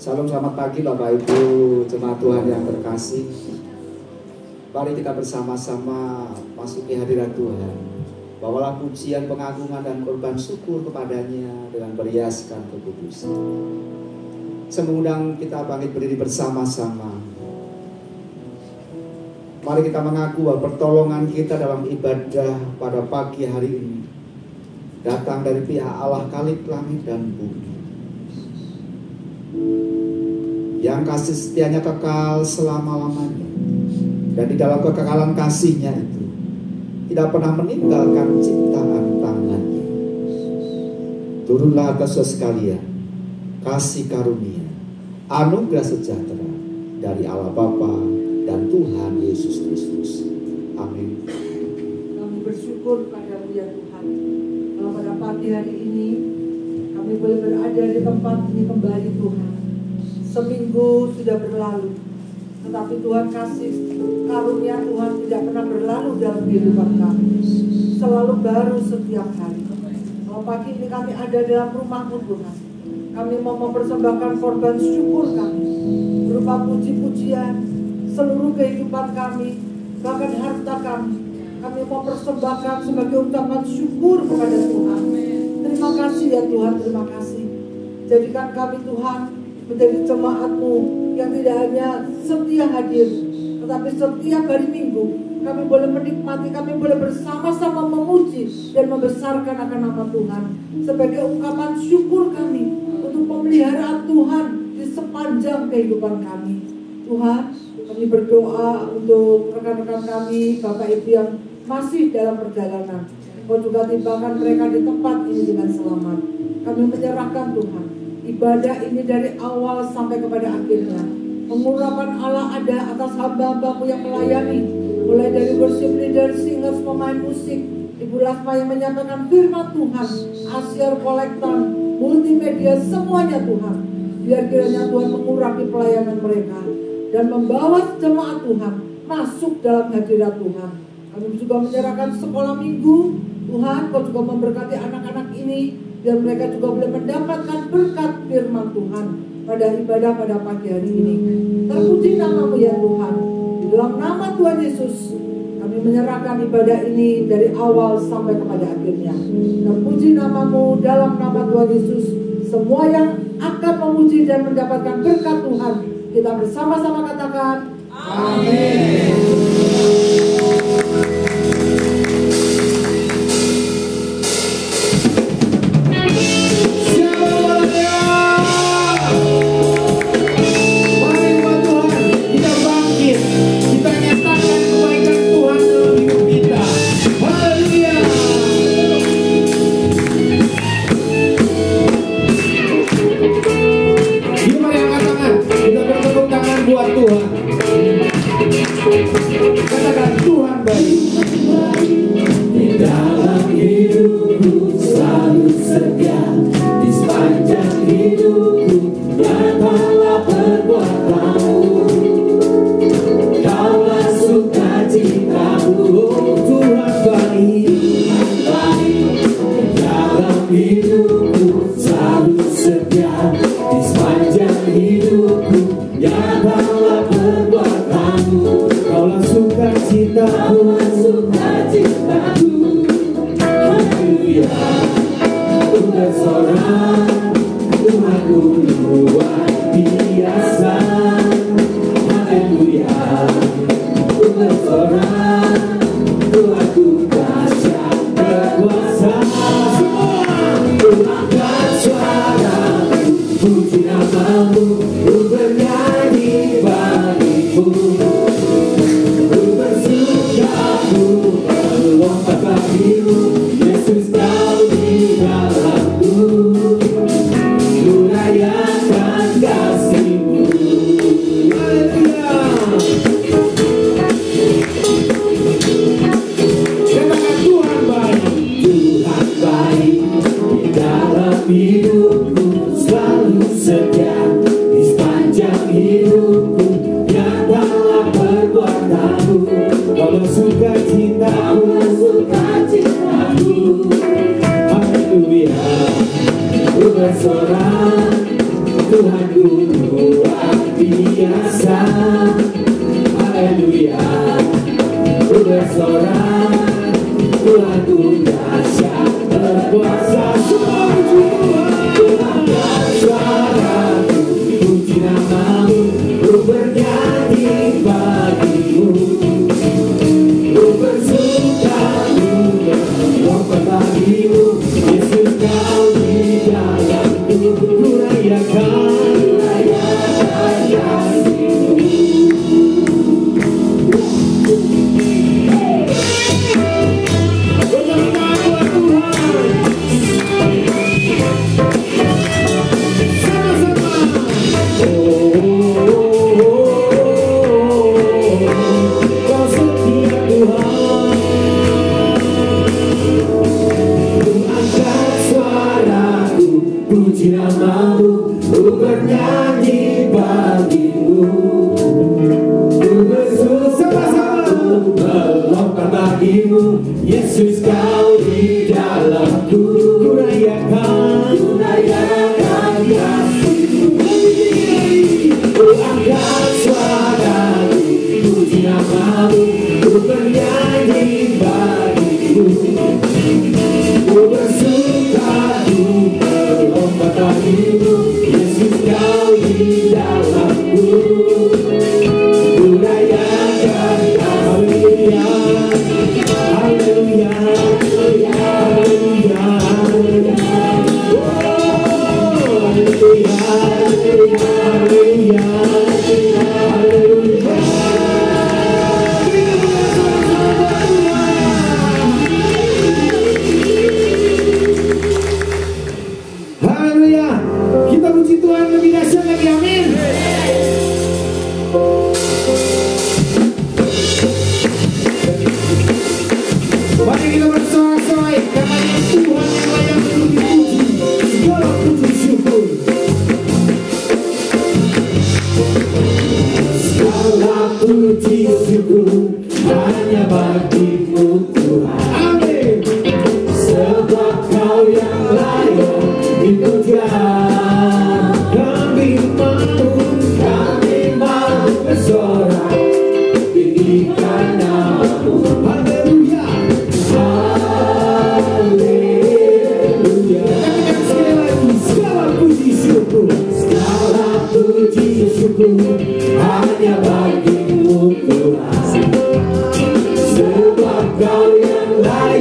Salam, selamat pagi Bapak Ibu jemaat Tuhan yang terkasih. Mari kita bersama-sama masuki hadirat Tuhan. Bawalah pujian, pengagungan dan korban syukur kepadanya dengan beriaskan kekudusan. Semengundang kita bangkit berdiri bersama-sama. Mari kita mengaku bahwa pertolongan kita dalam ibadah pada pagi hari ini datang dari pihak Allah Khalik langit dan bumi, yang kasih setianya kekal selama-lamanya, dan di dalam kekekalan kasihnya itu tidak pernah meninggalkan ciptaan tangannya. Turunlah ke saudara sekalian kasih karunia, anugerah sejahtera dari Allah Bapa dan Tuhan Yesus Kristus. Amin. Kami bersyukur padamu ya Tuhan, bahwa pada pagi hari ini kami boleh berada di tempat ini kembali Tuhan. Seminggu sudah berlalu, tetapi Tuhan kasih karunia Tuhan tidak pernah berlalu dalam kehidupan kami, selalu baru setiap hari. Kalau pagi ini kami ada dalam rumah-Mu Tuhan, kami mau mempersembahkan korban syukur kami berupa puji-pujian, seluruh kehidupan kami, bahkan harta kami mau persembahkan sebagai ucapan syukur kepada Tuhan. Terima kasih ya Tuhan, terima kasih. Jadikan kami Tuhan menjadi jemaat-Mu yang tidak hanya setia hadir, tetapi setiap hari Minggu kami boleh menikmati, kami boleh bersama-sama memuji dan membesarkan akan nama Tuhan sebagai ungkapan syukur kami untuk pemeliharaan Tuhan di sepanjang kehidupan kami. Tuhan, kami berdoa untuk rekan-rekan kami, Bapak Ibu yang masih dalam perjalanan. Kau juga tibakan mereka di tempat ini dengan selamat. Kami menyerahkan Tuhan ibadah ini dari awal sampai kepada akhirnya. Pengurapan Allah ada atas hamba-hamba-Mu yang melayani, mulai dari worship leader, singers, pemain musik, Ibu Lasma yang menyampaikan firman Tuhan, Asyar, kolektan, multimedia, semuanya Tuhan. Biar kiranya Tuhan mengurapi pelayanan mereka dan membawa jemaat Tuhan masuk dalam hadirat Tuhan. Kami juga menyerahkan sekolah minggu Tuhan. Kau juga memberkati anak-anak ini, biar mereka juga boleh mendapatkan berkat firman Tuhan pada ibadah pada pagi hari ini. Terpuji nama-Mu ya Tuhan. Di dalam nama Tuhan Yesus kami menyerahkan ibadah ini dari awal sampai kepada akhirnya. Terpuji nama-Mu dalam nama Tuhan Yesus. Semua yang akan memuji dan mendapatkan berkat Tuhan, kita bersama-sama katakan amin. Buat Tuhan, katakan Tuhan baik. Di dalam hidupku selalu setia, di sepanjang hidupku nyatalah perbuatan-Mu. Kaulah sukacita-Mu, Tuhan baik. Di dalam hidupku selalu setia, di sepanjang hidupku nyatalah perbuatan-Mu. Kaulah sukacita-Ku, haleluya. Ku bersorak, Tuhanku luar biasa, haleluya. Ku bersorak, Tuhanku dahsyat berkuasa. Ku angkat suaraku, puji nama-Mu, ku bernyanyi bagimu. Ku bersuka, ku melompat bagimu, Yesus Kau di dalamku. berkuasa. Semua puji Tuhan. Suaraku puji namamu, ku bernyanyi bagimu, ku bersuka, ku berlomba bagimu. Yesus kau di dalamku, ku rayakan kasih-Mu. Puji namamu, ku bernyanyi bagimu, ku bersuka, ku berlomba bagimu. Yesus kau di dalamku, ku rayakan kasih-Mu. Ku angkat suaraku, puji namamu, ku bernyanyi bagimu, ku bersuka, berlomba bagimu. Yesus kau di dalamku, ku rayakan. Haleluya, haleluya, haleluya, haleluya, haleluya, haleluya. Haleluya, kita puji Tuhan lebih dahsyat lagi, amin. Mari kita bersorak-sorai karena Tuhan yang layak untuk dipuji, segala puji syukur. Segala puji syukur hanya bagi-Mu Tuhan, amin. Sebab Kau yang layak dipuja. Kami mau bersorak tinggikan namamu. Haleluya, haleluya. Sekali lagi, segala puji syukur, segala puji syukur hanya bagi-Mu Tuhan. Sebab Kau yang layak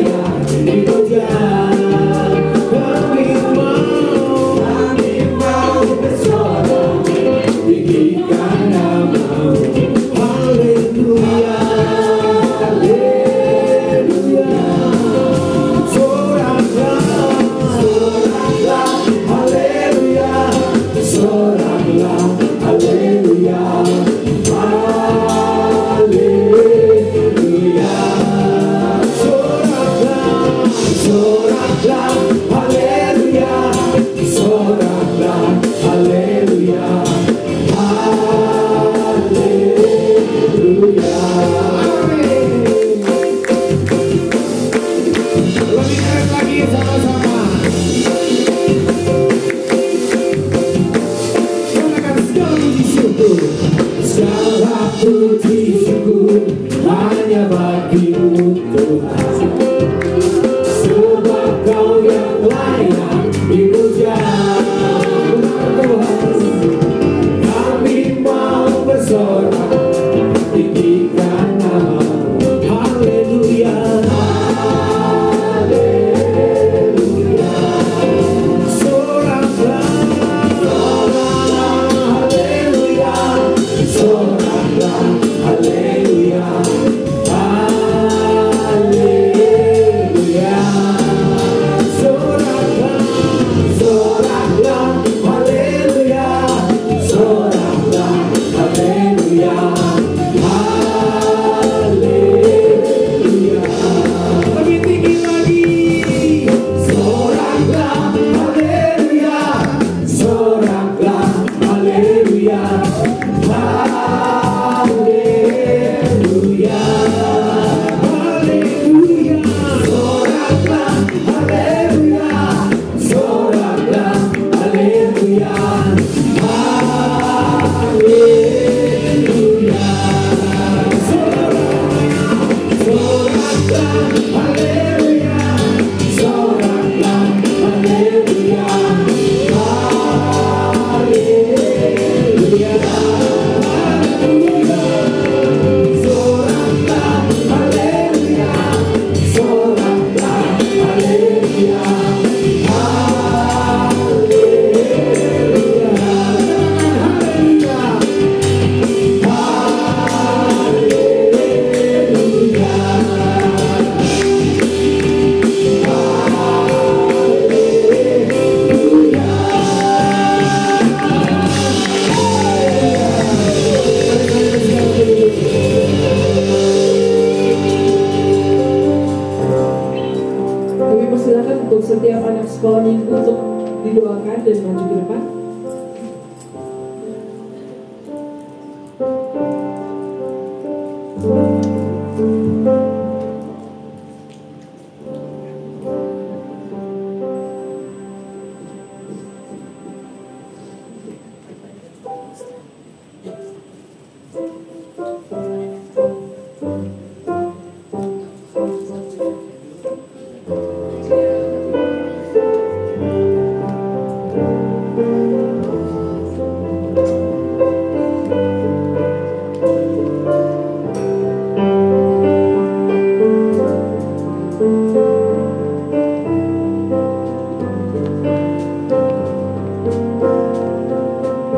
persilakan untuk setiap anak sekolah minggu untuk didoakan dan maju ke depan.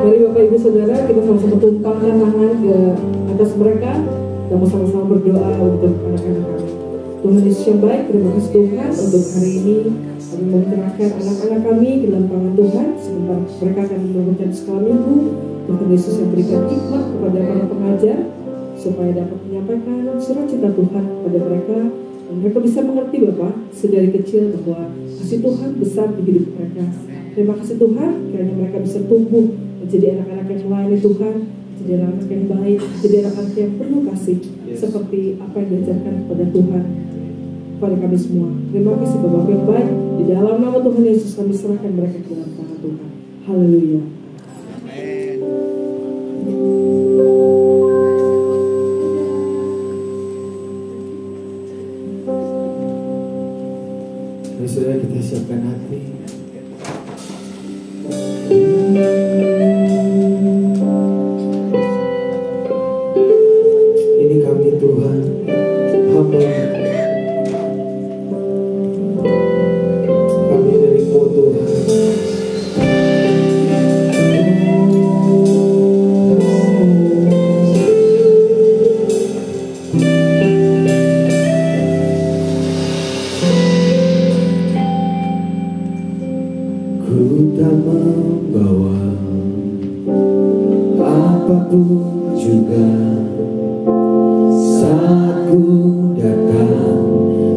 Mari Bapak Ibu Saudara, kita sama-sama tumpangkan tangan ke atas mereka dan sama-sama berdoa untuk anak-anak kami. Tuhan Yesus yang baik, terima kasih Tuhan untuk hari ini kami menyerahkan anak-anak kami ke dalam tangan Tuhan. Sebentar mereka akan melakukan sekolah minggu. Tuhan Yesus yang berikan hikmat kepada para pengajar supaya dapat menyampaikan surat cinta Tuhan kepada mereka dan mereka bisa mengerti Bapak sedari kecil bahwa kasih Tuhan besar di hidup mereka. Terima kasih Tuhan, kiranya mereka bisa tumbuh menjadi anak-anak yang melayani Tuhan, menjadi anak-anak yang baik, menjadi anak-anak yang penuh kasih, seperti apa yang diajarkan kepada Tuhan kepada kami semua. Terima kasih Bapak yang baik, di dalam nama Tuhan Yesus kami serahkan mereka ke dalam tangan Tuhan. Haleluya. Mari saudara kita siapkan hati. Ini kami Tuhan, hamba kami dari-Mu Tuhan. Ku tak membawa apapun juga saat ku datang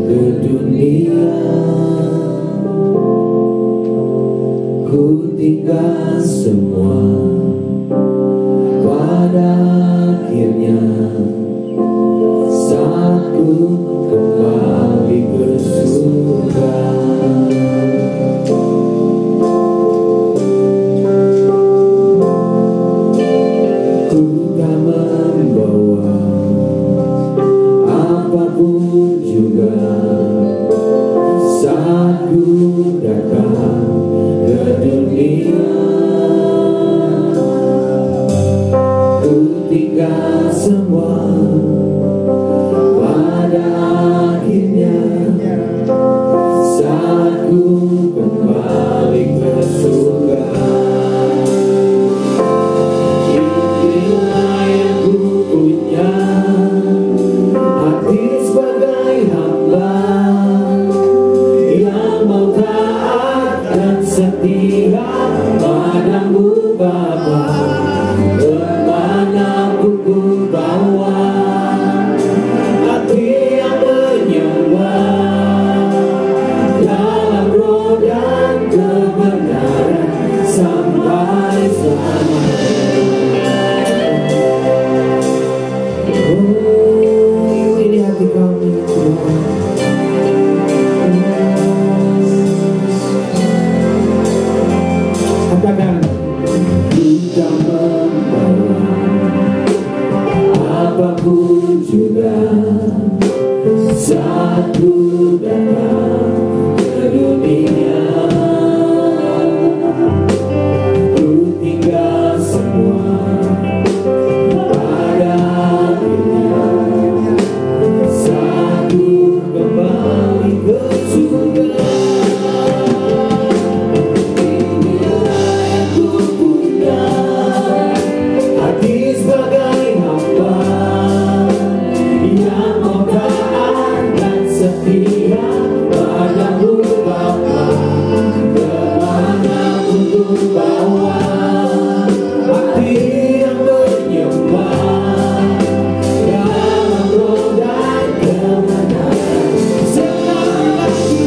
ke dunia. Ku tinggal semua pada akhirnya saat ku kembali ke surga. Membawa apapun juga saat ku datang ke dunia. Ku tinggal semua pada akhirnya saat ku kembali ke surga. Hati sebagai hamba yang mau taat dan setia padamu Bapa, kemanapun ku bawa. Hati yang menyembah dalam roh dan kebenaran sampai selamanya. Katakan, tidak membawa apapun juga saat ku datang ke dunia. Ku tinggal semua pada akhirnya saat ku kembali ke surga. Dalam roh dan kebenaran, sekali lagi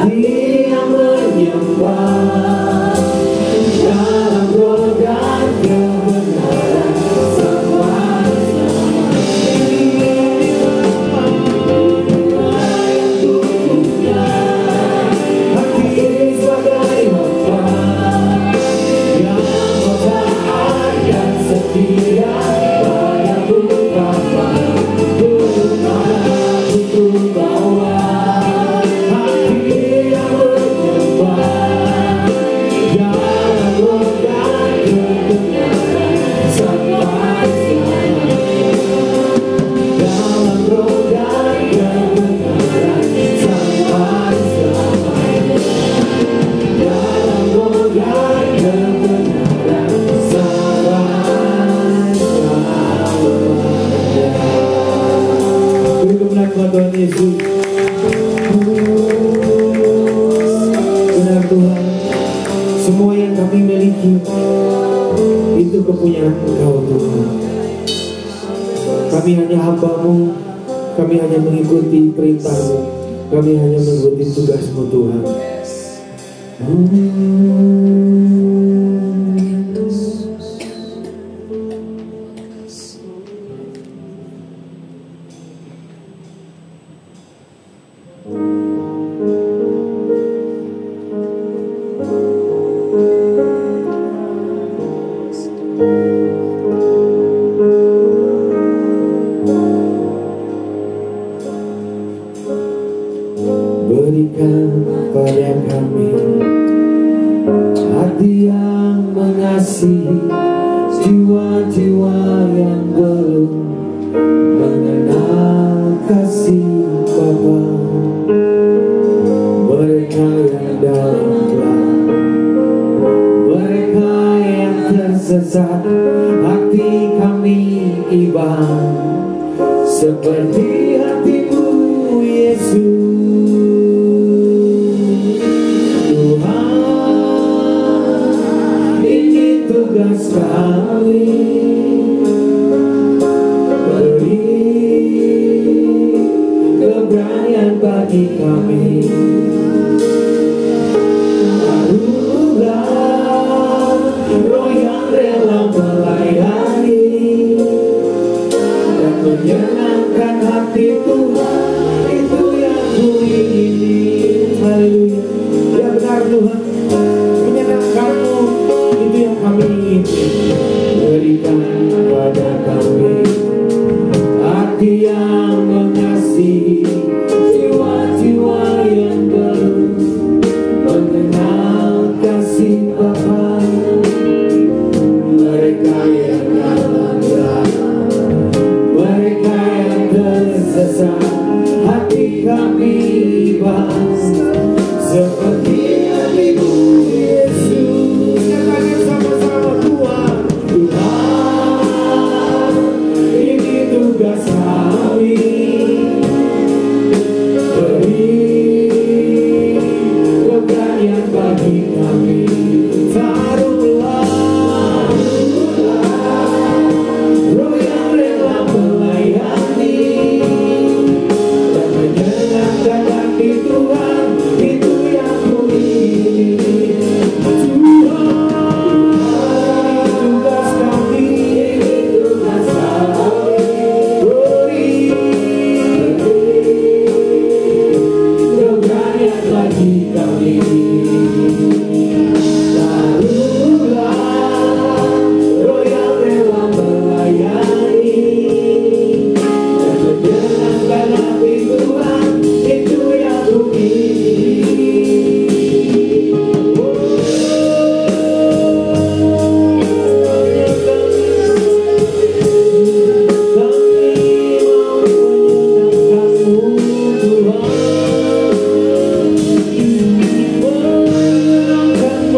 hati yang menyembah dalam roh dan kebenaran sama-sama. Hati sebagai hamba yang taat dan setia pada Bapa, kemana ku bawa. Hati yang menyembah dalam roh dan kebenaran sampai selama. Dalam roh dan kebenaran sampai selama. Dalam roh dan kebenaran sampai selamanya. Beri kemuliaan kepada Tuhan Yesus. Benar Tuhan, semua yang kami miliki itu kepunyaan Engkau Tuhan. Kami hanya hamba-Mu, kami hanya mengikuti perintah-Mu, kami hanya mengikuti tugas-Mu Tuhan. Berikan pada kami hati yang mengasihi jiwa-jiwa yang belum mengenal kasih Bapa. Mereka yang dalam gelap, mereka yang tersesat, hati kami iba seperti hati-Mu Yesus. Tugas kami beri keberanian bagi kami. Anugerah roh yang rela melayani dan menyenangkan hati Tuhan, itu yang ku ingini. Haleluya. Ya benar Tuhan, menyenangkan-Mu itu yang kami ingin. Berikan pada kami hati yang mengasihi jiwa-jiwa yang belum mengenal kasih Bapa. Mereka yang dalam gelap, mereka yang tersesat, hati kami iba seperti hati-Mu Yesus. Katakan sama-sama, Tuhan, Tuhan, ini tugas kami. Beri keberanian bagi kami. Taruhlah roh yang rela melayani dan menyenangkan hati Tuhan, itu yang ku ingini. Tuhan, tugas kami, tugas kami. Beri keberanian bagi kami. Taruhlah roh yang rela melayani dan menyenangkan hati Tuhan, itu yang ku ingini. Kami mau menyenangkan-Mu Tuhan, menyenangkan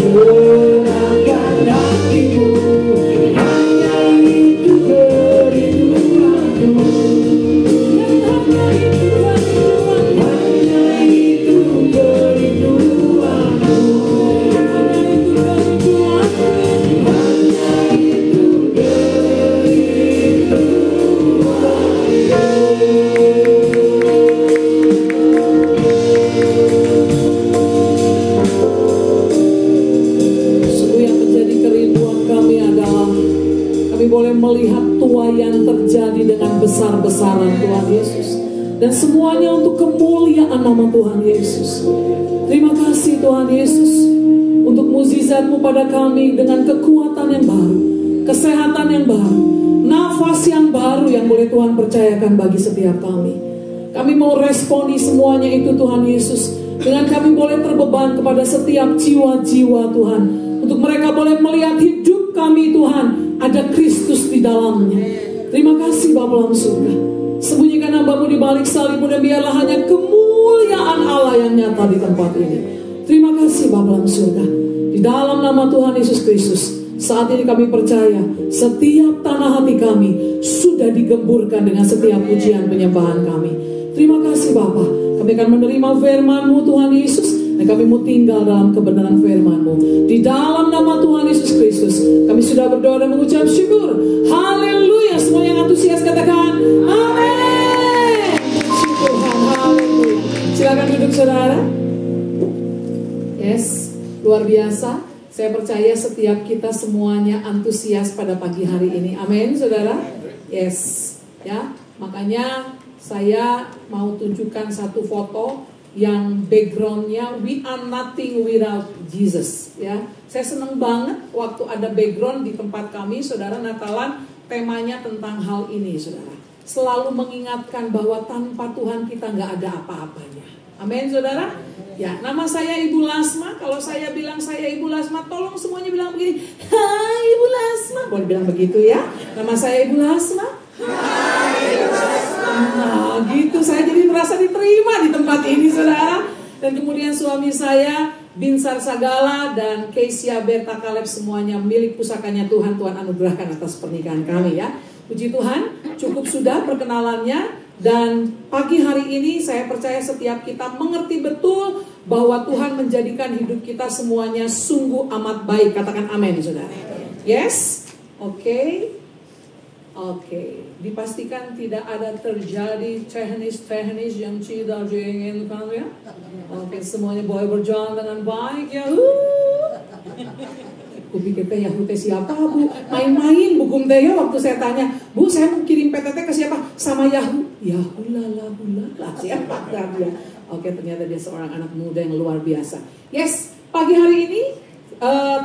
Senangkan hatimu, hanya itu kerinduanku. Hanya itu kerinduanku. Boleh melihat tuaian terjadi dengan besar-besaran Tuhan Yesus, dan semuanya untuk kemuliaan nama Tuhan Yesus. Terima kasih Tuhan Yesus untuk mukjizat-Mu pada kami, dengan kekuatan yang baru, kesehatan yang baru, nafas yang baru yang boleh Tuhan percayakan bagi setiap kami. Kami mau responi semuanya itu Tuhan Yesus, dengan kami boleh terbeban kepada setiap jiwa-jiwa Tuhan, untuk mereka boleh melihat hidup kami Tuhan ada Kristus di dalamnya. Terima kasih Bapa dalam surga. Sembunyikan hamba-Mu di balik salib-Mu, dan biarlah hanya kemuliaan Allah yang nyata di tempat ini. Terima kasih Bapa dalam surga. Di dalam nama Tuhan Yesus Kristus, saat ini kami percaya setiap tanah hati kami sudah digemburkan dengan setiap pujian penyembahan kami. Terima kasih Bapa. Kami akan menerima firman-Mu Tuhan Yesus, dan kami mau tinggal dalam kebenaran firman-Mu. Di dalam nama Tuhan Yesus Kristus, kami sudah berdoa dan mengucap syukur. Haleluya. Semua yang antusias katakan amin. Syukur Tuhan. Haleluya. Silakan duduk saudara. Yes, luar biasa. Saya percaya setiap kita semuanya antusias pada pagi hari ini. Amin saudara. Yes. Ya, makanya saya mau tunjukkan satu foto yang backgroundnya we are nothing without Jesus. Ya, saya senang banget waktu ada background di tempat kami, saudara. Natalan temanya tentang hal ini, saudara. Selalu mengingatkan bahwa tanpa Tuhan kita nggak ada apa-apanya. Amin, saudara. Ya, nama saya Ibu Lasma. Kalau saya bilang saya Ibu Lasma, tolong semuanya bilang begini, Hai Ibu Lasma. Boleh bilang begitu ya? Nama saya Ibu Lasma. Hai Ibu Lasma. Nah gitu, saya jadi merasa diterima di tempat ini saudara. Dan kemudian suami saya Binsar Sagala dan Keisha Berta Kaleb, semuanya milik pusakanya Tuhan. Tuhan anugerahkan atas pernikahan kami ya. Puji Tuhan, cukup sudah perkenalannya. Dan pagi hari ini saya percaya setiap kita mengerti betul bahwa Tuhan menjadikan hidup kita semuanya sungguh amat baik. Katakan amin saudara. Yes? Oke. Dipastikan tidak ada terjadi teknis yang tidak diinginkan ya. Oke, semuanya boleh berjalan dengan baik ya. Aku pikir teh Yahoo teh siapa Bu? Main-main bukum teh ya, waktu saya tanya, Bu saya mau kirim PTT ke siapa? Sama Yahoo. Yahoo lala siapa dia? Oke, ternyata dia seorang anak muda yang luar biasa. Yes, pagi hari ini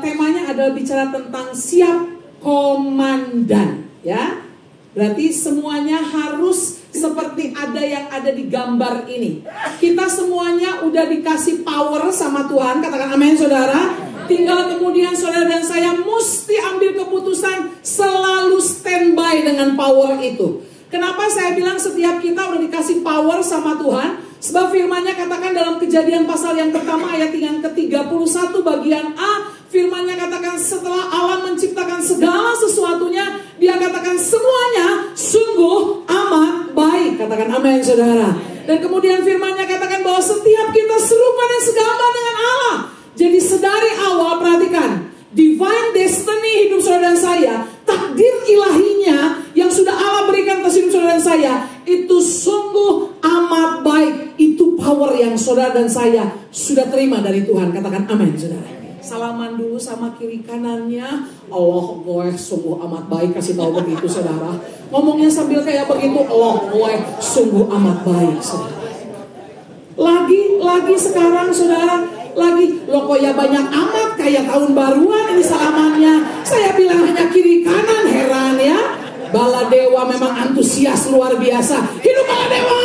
temanya adalah bicara tentang siap komandan ya. Berarti semuanya harus seperti ada yang ada di gambar ini. Kita semuanya udah dikasih power sama Tuhan. Katakan amin saudara. Tinggal kemudian saudara dan saya mesti ambil keputusan selalu standby dengan power itu. Kenapa saya bilang setiap kita udah dikasih power sama Tuhan? Sebab firman-Nya katakan dalam Kejadian pasal yang pertama ayat yang ke-31 bagian A, firman-Nya katakan setelah Allah menciptakan segala sesuatunya, Dia katakan semuanya sungguh amat baik. Katakan amin saudara. Dan kemudian firman-Nya katakan bahwa setiap kita serupa dan segambar dengan Allah. Jadi sedari awal perhatikan, divine destiny hidup saudara dan saya, takdir ilahinya yang sudah Allah berikan atas hidup saudara dan saya, itu sungguh amat baik. Itu power yang saudara dan saya sudah terima dari Tuhan. Katakan amin saudara. Salaman dulu sama kiri kanannya. Allah gue sungguh amat baik. Kasih tahu begitu saudara. Ngomongnya sambil kayak begitu. Allah gue sungguh amat baik saudara. Lagi sekarang saudara. Lagi loh kok ya banyak amat kayak tahun baruan ini salamannya. Saya bilang hanya kiri kanan, heran ya. Baladewa memang antusias luar biasa. Hidup Baladewa.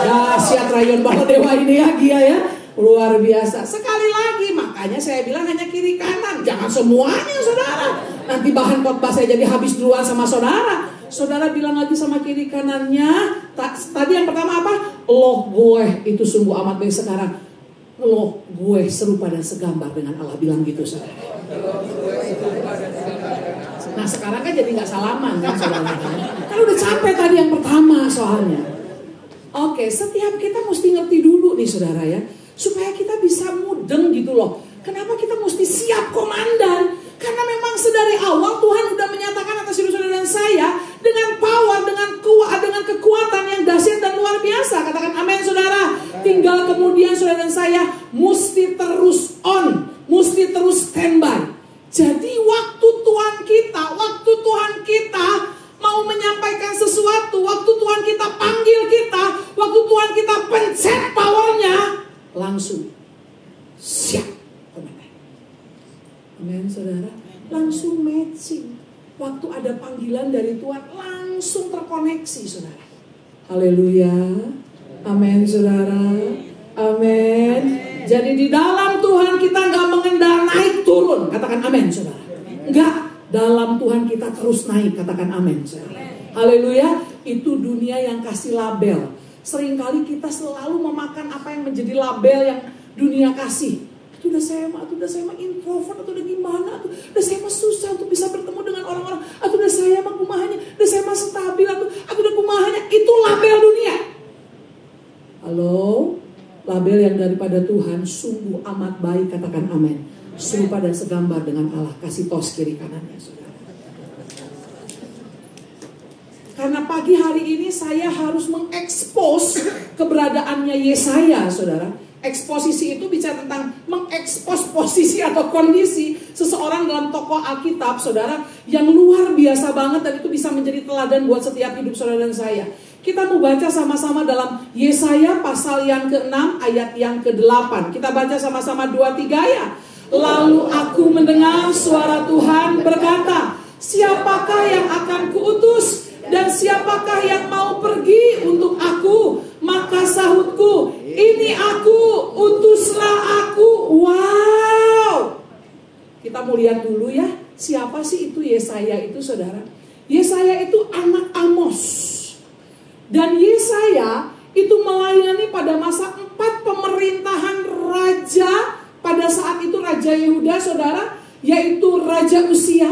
Dahsyat rayon Baladewa ini ya Gia ya. Luar biasa. Sekali lagi makanya saya bilang hanya kiri kanan. Jangan semuanya saudara. Nanti bahan khotbah saya jadi habis duluan sama saudara. Saudara bilang lagi sama kiri kanannya. Tadi yang pertama apa? Loh gue itu sungguh amat baik sekarang. Loh, gue serupa dan segambar dengan Allah, bilang gitu saudara. Nah sekarang kan jadi gak salaman kan saudara. Kan udah capek tadi yang pertama soalnya. Oke, setiap kita mesti ngerti dulu nih saudara ya, supaya kita bisa mudeng gitu loh. Kenapa kita mesti siap komandan? Karena memang sedari awal Tuhan udah menyatakan atas hidup saudara dan saya dengan power, dengan kekuatan yang dahsyat dan luar biasa. Katakan amin saudara. Tinggal kemudian saudara dan saya mesti terus on, mesti terus standby. Jadi waktu Tuhan kita mau menyampaikan sesuatu, waktu Tuhan kita panggil kita, waktu Tuhan kita pencet powernya, langsung siap. Amin saudara, langsung matching. Waktu ada panggilan dari Tuhan langsung terkoneksi saudara. Haleluya. Amin saudara. Amin. Jadi di dalam Tuhan kita gak mengendal naik turun. Katakan amin saudara. Enggak, dalam Tuhan kita terus naik. Katakan amin saudara. Haleluya. Itu dunia yang kasih label. Seringkali kita selalu memakan apa yang menjadi label yang dunia kasih. Itu udah saya mah introvert, atau udah gimana, atau udah saya mah susah untuk bisa bertemu dengan orang-orang, atau udah saya mah kumahanya, udah saya mah stabil, atau udah kumahanya. Itu label dunia. Halo, label yang daripada Tuhan sungguh amat baik. Katakan amin. Serupa dan segambar dengan Allah. Kasih tos kiri kanannya saudara. Karena pagi hari ini saya harus mengekspos keberadaannya Yesaya saudara. Eksposisi itu bicara tentang mengekspos posisi atau kondisi seseorang dalam tokoh Alkitab saudara, yang luar biasa banget, dan itu bisa menjadi teladan buat setiap hidup saudara dan saya. Kita mau baca sama-sama dalam Yesaya pasal yang ke-6 ayat yang ke-8. Kita baca sama-sama 2-3 ya. Lalu aku mendengar suara Tuhan berkata, siapakah yang akan kuutus dan siapakah yang mau pergi untuk aku? Maka sahutku, ini aku, utuslah aku. Wow. Kita mau lihat dulu ya, siapa sih itu Yesaya itu saudara? Yesaya itu anak Amos. Dan Yesaya itu melayani pada masa 4 pemerintahan raja. Pada saat itu Raja Yehuda saudara, yaitu Raja Usia,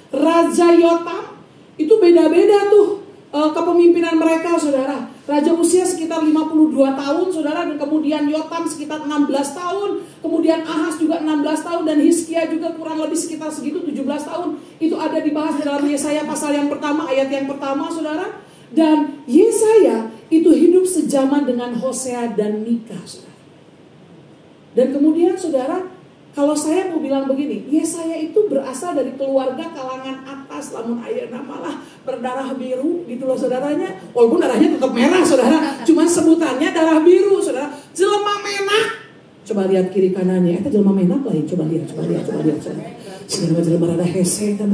Raja Yotam. Itu beda-beda tuh kepemimpinan mereka saudara. Raja Usia sekitar 52 tahun saudara, dan kemudian Yotam sekitar 16 tahun, kemudian Ahaz juga 16 tahun, dan Hizkia juga kurang lebih sekitar segitu 17 tahun. Itu ada dibahas dalam Yesaya pasal yang pertama, ayat yang pertama saudara. Dan Yesaya itu hidup sejaman dengan Hosea dan Mika saudara. Dan kemudian saudara, kalau saya mau bilang begini, Yesaya itu berasal dari keluarga kalangan atas, namun ayeuna malah berdarah biru gitu loh saudaranya. Walaupun darahnya tetap merah saudara, cuman sebutannya darah biru saudara. Jelema menak. Coba lihat kiri kanannya, itu jelema menak lain. Coba lihat. Jelema rada hese kan.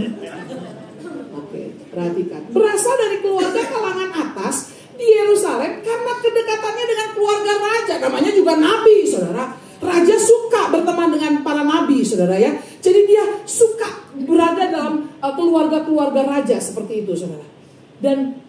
Oke, perhatikan. Berasal dari keluarga kalangan atas di Yerusalem karena kedekatannya dengan keluarga raja, namanya juga nabi saudara. Raja suka berteman dengan para nabi saudara ya. Jadi dia suka berada dalam keluarga-keluarga raja seperti itu saudara. Dan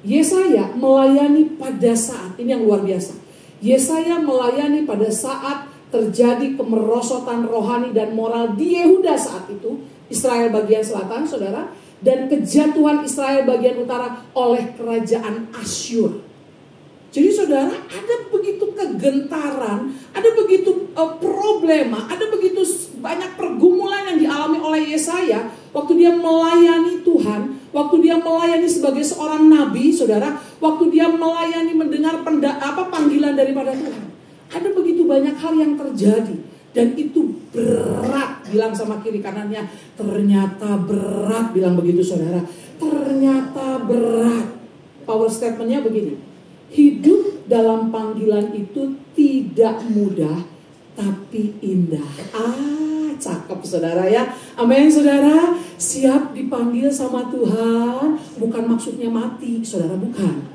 Yesaya melayani pada saat, ini yang luar biasa, Yesaya melayani pada saat terjadi kemerosotan rohani dan moral di Yehuda saat itu, Israel bagian selatan saudara, dan kejatuhan Israel bagian utara oleh kerajaan Asyur. Jadi saudara, ada begitu kegentaran, ada begitu problema, ada begitu banyak pergumulan yang dialami oleh Yesaya waktu dia melayani Tuhan, waktu dia melayani sebagai seorang nabi, saudara, waktu dia melayani mendengar panggilan daripada Tuhan. Ada begitu banyak hal yang terjadi, dan itu berat. Bilang sama kiri kanannya, ternyata berat, bilang begitu saudara. Ternyata berat. Power statementnya begini. Hidup dalam panggilan itu tidak mudah, tapi indah. Cakep saudara ya. Amin saudara. Siap dipanggil sama Tuhan, bukan maksudnya mati saudara, bukan.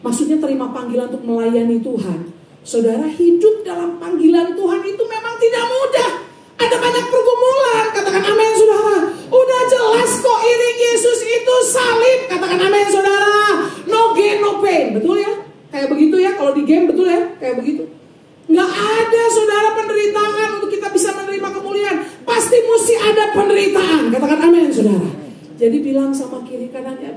Maksudnya terima panggilan untuk melayani Tuhan. Saudara, hidup dalam panggilan Tuhan itu memang tidak mudah. Ada banyak pergumulan. Katakan amin saudara. Udah jelas kok iring Yesus itu salib. Katakan amin saudara. No gain no pain. Betul ya? Kayak begitu ya. Kalau di game betul ya. Kayak begitu. Nggak ada saudara pasti mesti ada penderitaan. Katakan amin, saudara. Jadi bilang sama kiri kanannya,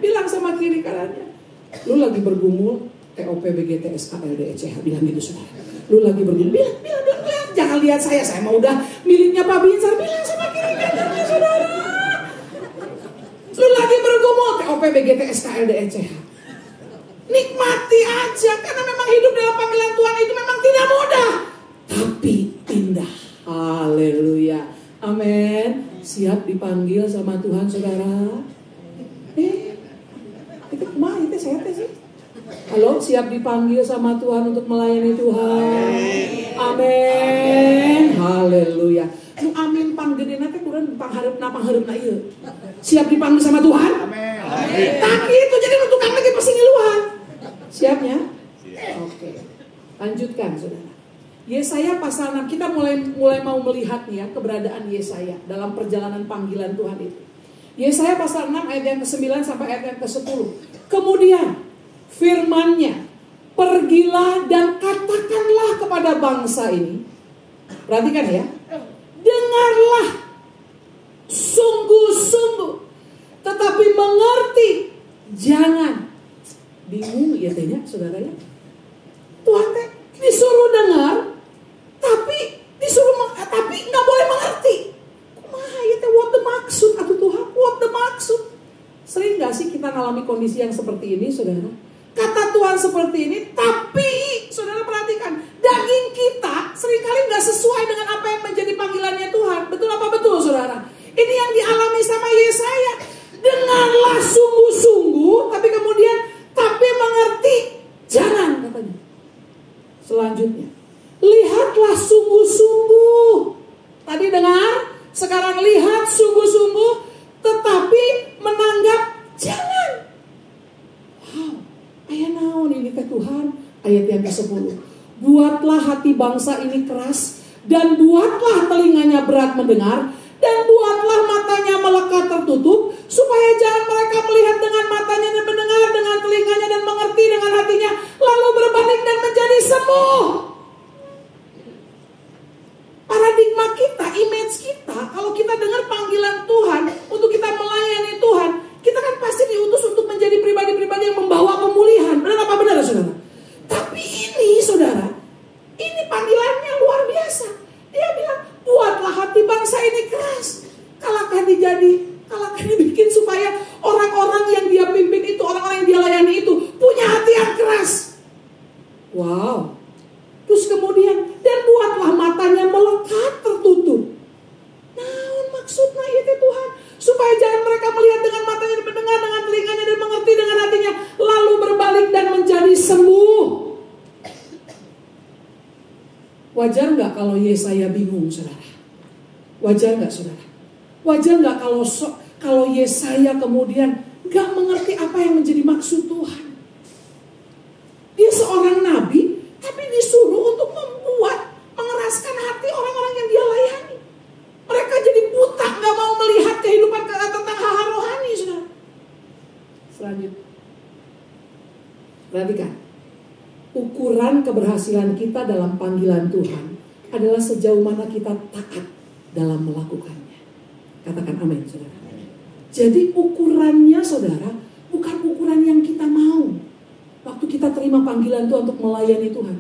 lu lagi bergumul TOP BGT SKLDECH, bilang gitu saudara. Lu lagi bergumul, bilang, jangan lihat saya mau udah miliknya Pak Binsar, bilang sama kiri kanannya saudara. Lu lagi bergumul TOP BGT SKLDECH. Nikmati aja, karena memang hidup dalam panggilan Tuhan itu memang tidak mudah, tapi indah. Haleluya, amin. Siap dipanggil sama Tuhan, saudara. Itu mah itu saya sih. Halo, siap dipanggil sama Tuhan untuk melayani Tuhan. Amin. Haleluya. Nu amin panggedena teh kurang pangharepna ieu. Siap dipanggil sama Tuhan? Amin. Tak itu jadi nu tukang lagi pasti ngiluan. Siapnya? Oke. Lanjutkan, saudara. Yesaya pasal 6, kita mulai mau melihat nih ya keberadaan Yesaya dalam perjalanan panggilan Tuhan itu. Yesaya pasal 6 ayat yang ke-9 sampai ayat yang ke-10. Kemudian firman-Nya, pergilah dan katakanlah kepada bangsa ini. Perhatikan ya. Dengarlah sungguh-sungguh, tetapi mengerti jangan. Bingung ya tehnya saudara ya. Tuhan teh disuruh dengar, tapi nggak boleh mengerti. Kumaha ya teh, what the maksud atuh Tuhan, what the maksud? Sering nggak sih kita ngalami kondisi yang seperti ini, saudara? Kata Tuhan seperti ini, tapi saudara perhatikan, daging kita seringkali nggak sesuai dengan apa yang menjadi panggilannya Tuhan. Betul apa betul, saudara? Ini yang dialami sama Yesaya. Dengarlah sungguh-sungguh, tapi mengerti jangan, katanya. Selanjutnya, lihatlah sungguh-sungguh. Tadi dengar, sekarang lihat sungguh-sungguh, tetapi menanggap jangan. Wow, ayat naon ini ke Tuhan? Ayat yang ke-10. Buatlah hati bangsa ini keras, dan buatlah telinganya berat mendengar, dan buatlah matanya melekat tertutup, supaya jangan mereka melihat dengan matanya dan mendengar dengan telinganya dan mengerti dengan hatinya, lalu berbalik dan menjadi sembuh. Paradigma kita, image kita, kalau kita dengar panggilan Tuhan untuk kita melayani Tuhan, kita kan pasti diutus untuk menjadi pribadi-pribadi yang membawa pemulihan. Benar apa benar, saudara? Tapi ini, saudara, ini panggilannya luar biasa. Dia bilang, buatlah hati bangsa ini keras. Kalahkan dibikin supaya orang-orang yang dia pimpin itu, orang-orang yang dia layani itu punya hati yang keras. Wow. Terus kemudian, dan buatlah matanya melekat tertutup. Naon maksudnya itu Tuhan? Supaya jangan mereka melihat dengan matanya dan mendengar dengan telinganya dan mengerti dengan hatinya, lalu berbalik dan menjadi sembuh. Wajar nggak kalau Yesaya bingung, saudara? Wajar nggak, saudara? Wajar nggak kalau Yesaya kemudian nggak mengerti apa yang menjadi maksud Tuhan? Dia seorang nabi, tapi disuruh untuk mengeraskan hati orang-orang yang dia layani. Mereka jadi buta, nggak mau melihat kehidupan tentang hal-hal rohani, saudara. Selanjutnya, perhatikan. Ukuran keberhasilan kita dalam panggilan Tuhan adalah sejauh mana kita taat dalam melakukannya. Katakan amin, saudara. Jadi ukurannya, saudara, bukan ukuran yang kita mau waktu kita terima panggilan Tuhan untuk melayani Tuhan,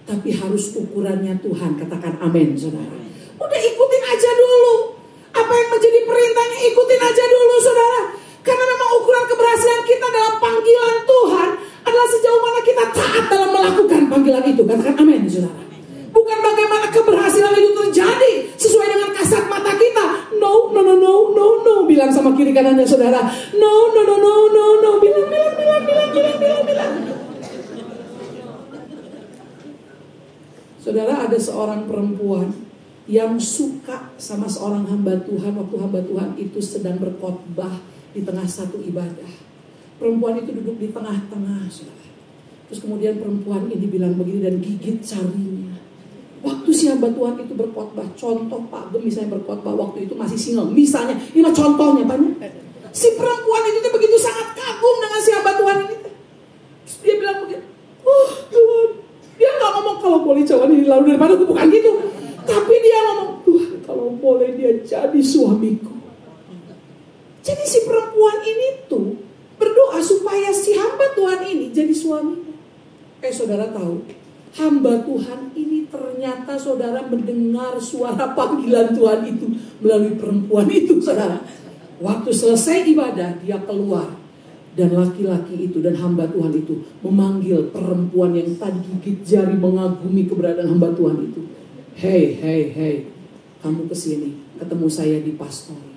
tapi harus ukurannya Tuhan. Katakan amin, saudara. Udah ikutin aja dulu apa yang menjadi perintahnya, ikutin aja dulu, saudara. Karena memang ukuran keberhasilan kita dalam panggilan Tuhan adalah sejauh mana kita taat dalam melakukan panggilan itu. Katakan amin, saudara. Bukan bagaimana keberhasilan itu terjadi sesuai dengan kasat mata kita. No. Bilang sama kiri kanannya, saudara. No. Bilang. Saudara, ada seorang perempuan yang suka sama seorang hamba Tuhan waktu hamba Tuhan itu sedang berkhotbah di tengah satu ibadah. Perempuan itu duduk di tengah-tengah, saudara. Terus kemudian perempuan ini bilang begini dan gigit carinya. Waktu si hamba Tuhan itu berkhotbah, contoh Pak Gem misalnya berkhotbah waktu itu masih single, misalnya, ini mah contohnya Pak. Si perempuan itu begitu sangat kagum dengan si hamba Tuhan ini. Terus dia bilang begini, Tuhan, dia gak ngomong kalau boleh cowok ini lalu daripada aku, bukan gitu. Tapi dia ngomong, Tuhan kalau boleh dia jadi suamiku. Jadi si perempuan ini tuh berdoa supaya si hamba Tuhan ini jadi suaminya. Saudara tahu, hamba Tuhan ini ternyata saudara mendengar suara panggilan Tuhan itu melalui perempuan itu, saudara. Waktu selesai ibadah, dia keluar. Dan laki-laki itu dan hamba Tuhan itu memanggil perempuan yang tadi gigit jari mengagumi keberadaan hamba Tuhan itu. Hei, kamu kesini, ketemu saya di pastori.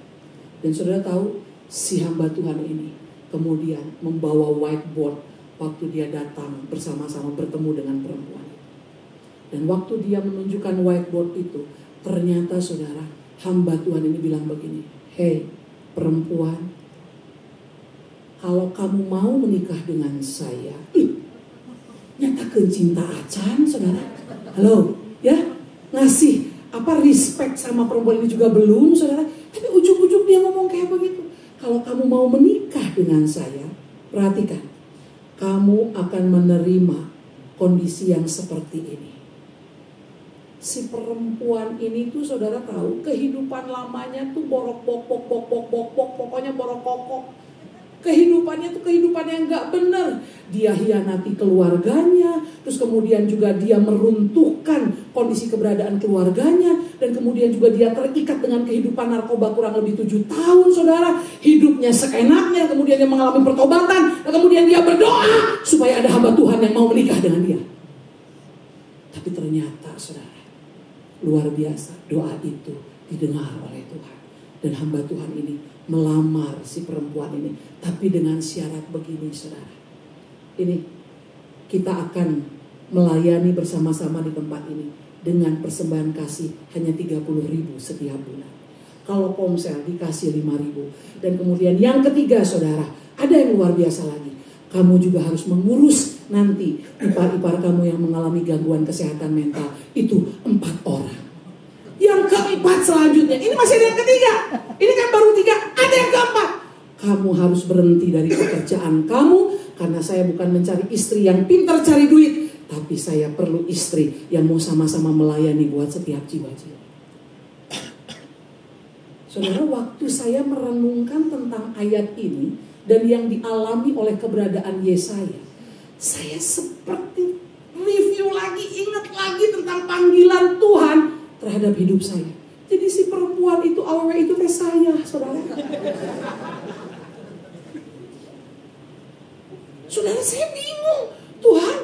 Dan saudara tahu, si hamba Tuhan ini kemudian membawa whiteboard waktu dia datang bersama-sama bertemu dengan perempuan. Dan waktu dia menunjukkan whiteboard itu, ternyata saudara, hamba Tuhan ini bilang begini, hei perempuan, kalau kamu mau menikah dengan saya, nyatakan cinta acan, saudara. Halo, ya, ngasih respect sama perempuan ini juga belum, saudara. Tapi ujung-ujung dia ngomong kayak begitu. Kalau kamu mau menikah dengan saya, perhatikan, kamu akan menerima kondisi yang seperti ini. Si perempuan ini tuh saudara tahu, kehidupan lamanya tuh borok-bok, pokoknya borok-kokok. Kehidupannya tuh kehidupan yang gak benar. Dia hianati keluarganya, terus kemudian juga dia meruntuhkan kondisi keberadaan keluarganya, dan kemudian juga dia terikat dengan kehidupan narkoba kurang lebih 7 tahun, saudara. Hidupnya seenaknya, kemudian dia mengalami pertobatan, dan kemudian dia berdoa supaya ada hamba Tuhan yang mau menikah dengan dia. Tapi ternyata, saudara, luar biasa, doa itu didengar oleh Tuhan. Dan hamba Tuhan ini melamar si perempuan ini, tapi dengan syarat begini, saudara. Ini kita akan melayani bersama-sama di tempat ini dengan persembahan kasih hanya 30.000 setiap bulan. Kalau komsel dikasih 5.000. Dan kemudian yang ketiga, saudara, ada yang luar biasa lagi. Kamu juga harus mengurus nanti ipar-ipar kamu yang mengalami gangguan kesehatan mental. Itu 4 orang. Yang keempat selanjutnya, ini masih ada yang ketiga. Ini kan baru 3, ada yang keempat. Kamu harus berhenti dari pekerjaan kamu, karena saya bukan mencari istri yang pintar cari duit, tapi saya perlu istri yang mau sama-sama melayani buat setiap jiwa-jiwa. Saudara, waktu saya merenungkan tentang ayat ini dan yang dialami oleh keberadaan Yesaya, saya seperti review lagi, ingat lagi tentang panggilan Tuhan terhadap hidup saya. Jadi si perempuan itu, aww itu kayak saya, saudara. Saudara, saya bingung. Tuhan,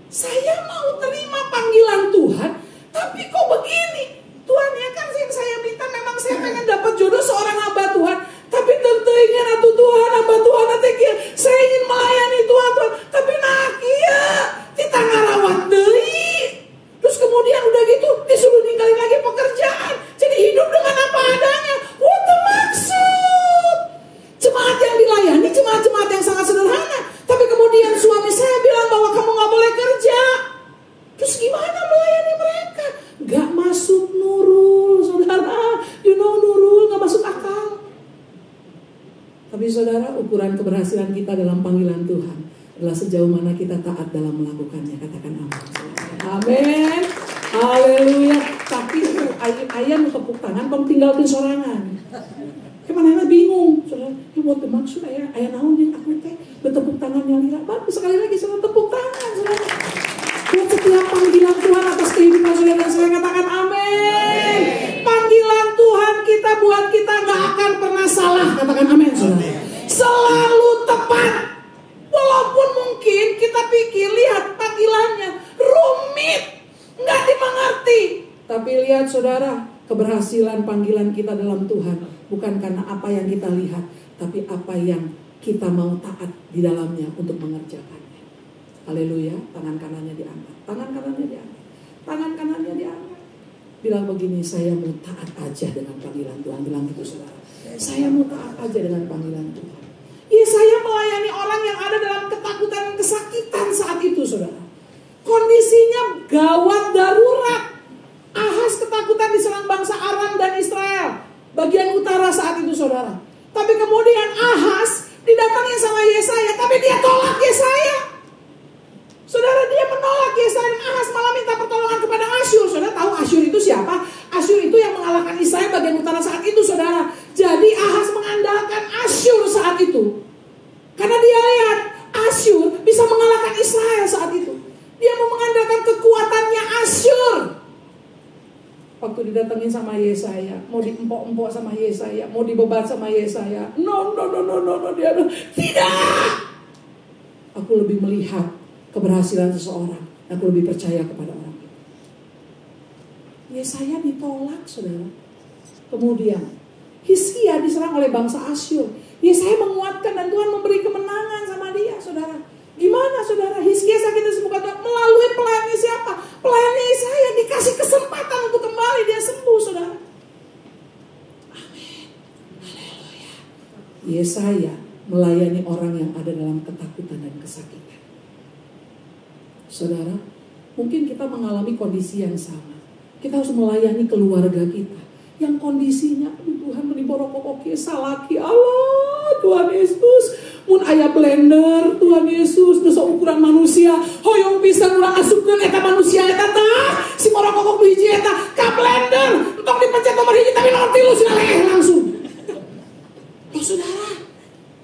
saya mau terima panggilan Tuhan, tapi kok begini? Tuhan, ya kan yang saya minta memang saya pengen dapat jodoh seorang hamba Tuhan, tapi tentu ingin atuh Tuhan, hamba Tuhan nanti saya ingin melayani Tuhan, tapi nakia kita ngarawat deui. Terus kemudian udah gitu disuruh ninggalin lagi pekerjaan, jadi hidup dengan apa adanya. What the maksud? Jemaat yang dilayani, jemaat-jemaat yang sangat sederhana, tapi kemudian suami saya bilang bahwa kamu gak boleh kerja. Terus gimana melayani mereka? Gak masuk Nurul, saudara. You know Nurul gak masuk akal. Tapi saudara, ukuran keberhasilan kita dalam panggilan Tuhan adalah sejauh mana kita taat dalam melakukannya. Katakan amin. Amin. Haleluya. Tapi ayah mau tepuk tangan, kamu tinggalkan sorangan. Kemana bingung, saudara. What the maksud ayah naon yang aku teh bertepuk tangannya lila. Bagus sekali lagi saudara, tepuk tangan, saudara. Buat setiap panggilan Tuhan atas kehidupan saudara, saya katakan amin. Panggilan Tuhan kita buat kita gak akan pernah salah. Katakan amin, saudara. Selalu tepat. Walaupun mungkin kita pikir, lihat panggilannya rumit, gak dimengerti. Tapi lihat saudara, keberhasilan panggilan kita dalam Tuhan bukan karena apa yang kita lihat, tapi apa yang kita mau taat di dalamnya untuk mengerjakannya. Haleluya. Tangan kanannya diangkat, tangan kanannya diangkat, tangan kanannya diangkat. Bilang begini, saya mau taat aja dengan panggilan Tuhan. Bilang gitu saudara, saya mau taat aja dengan panggilan Tuhan. Ya, saya melayani orang yang ada dalam ketakutan dan kesakitan saat itu, saudara. Kondisinya gawat darurat. Ahas ketakutan diserang bangsa Aram dan Israel, bagian utara saat itu, saudara. Tapi kemudian Ahas didatangi sama Yesaya, tapi dia tolak Yesaya. Saudara, dia menolak Yesaya dan Ahas malah minta pertolongan kepada Asyur. Saudara tahu Asyur itu siapa? Asyur itu yang mengalahkan Israel bagian utara saat itu, saudara. Jadi Ahas mengandalkan Asyur saat itu. Karena dia lihat Asyur bisa mengalahkan Israel saat itu. Dia mau mengandalkan kekuatannya Asyur. Waktu didatengin sama Yesaya, mau diempok-empok sama Yesaya, mau dibebat sama Yesaya. No, dia bilang, tidak. Aku lebih melihat keberhasilan seseorang. Aku lebih percaya kepada orang itu. Yesaya ditolak, saudara. Kemudian Hizkia diserang oleh bangsa Asyur. Yesaya menguatkan dan Tuhan memberi kemenangan sama dia, saudara. Gimana, saudara? Hizkia sakit disembuhkan Tuhan melalui pelayannya siapa? Pelayannya Yesaya dikasih kesempatan untuk kembali, dia sembuh, saudara. Amin. Haleluya. Yesaya melayani orang yang ada dalam ketakutan dan kesakitan. Saudara, mungkin kita mengalami kondisi yang sama. Kita harus melayani keluarga kita yang kondisinya, Tuhan meniborokok salaki Allah, Tuhan Yesus, mun aya blender, Tuhan Yesus, dosa ukuran manusia, hoyong pisan urang asupkeun eta manusia eta tah, si borokok tu hiji eta ka blender, entok dipencet nomor hiji tapi nomor 3 sina leeh langsung. Oh saudara,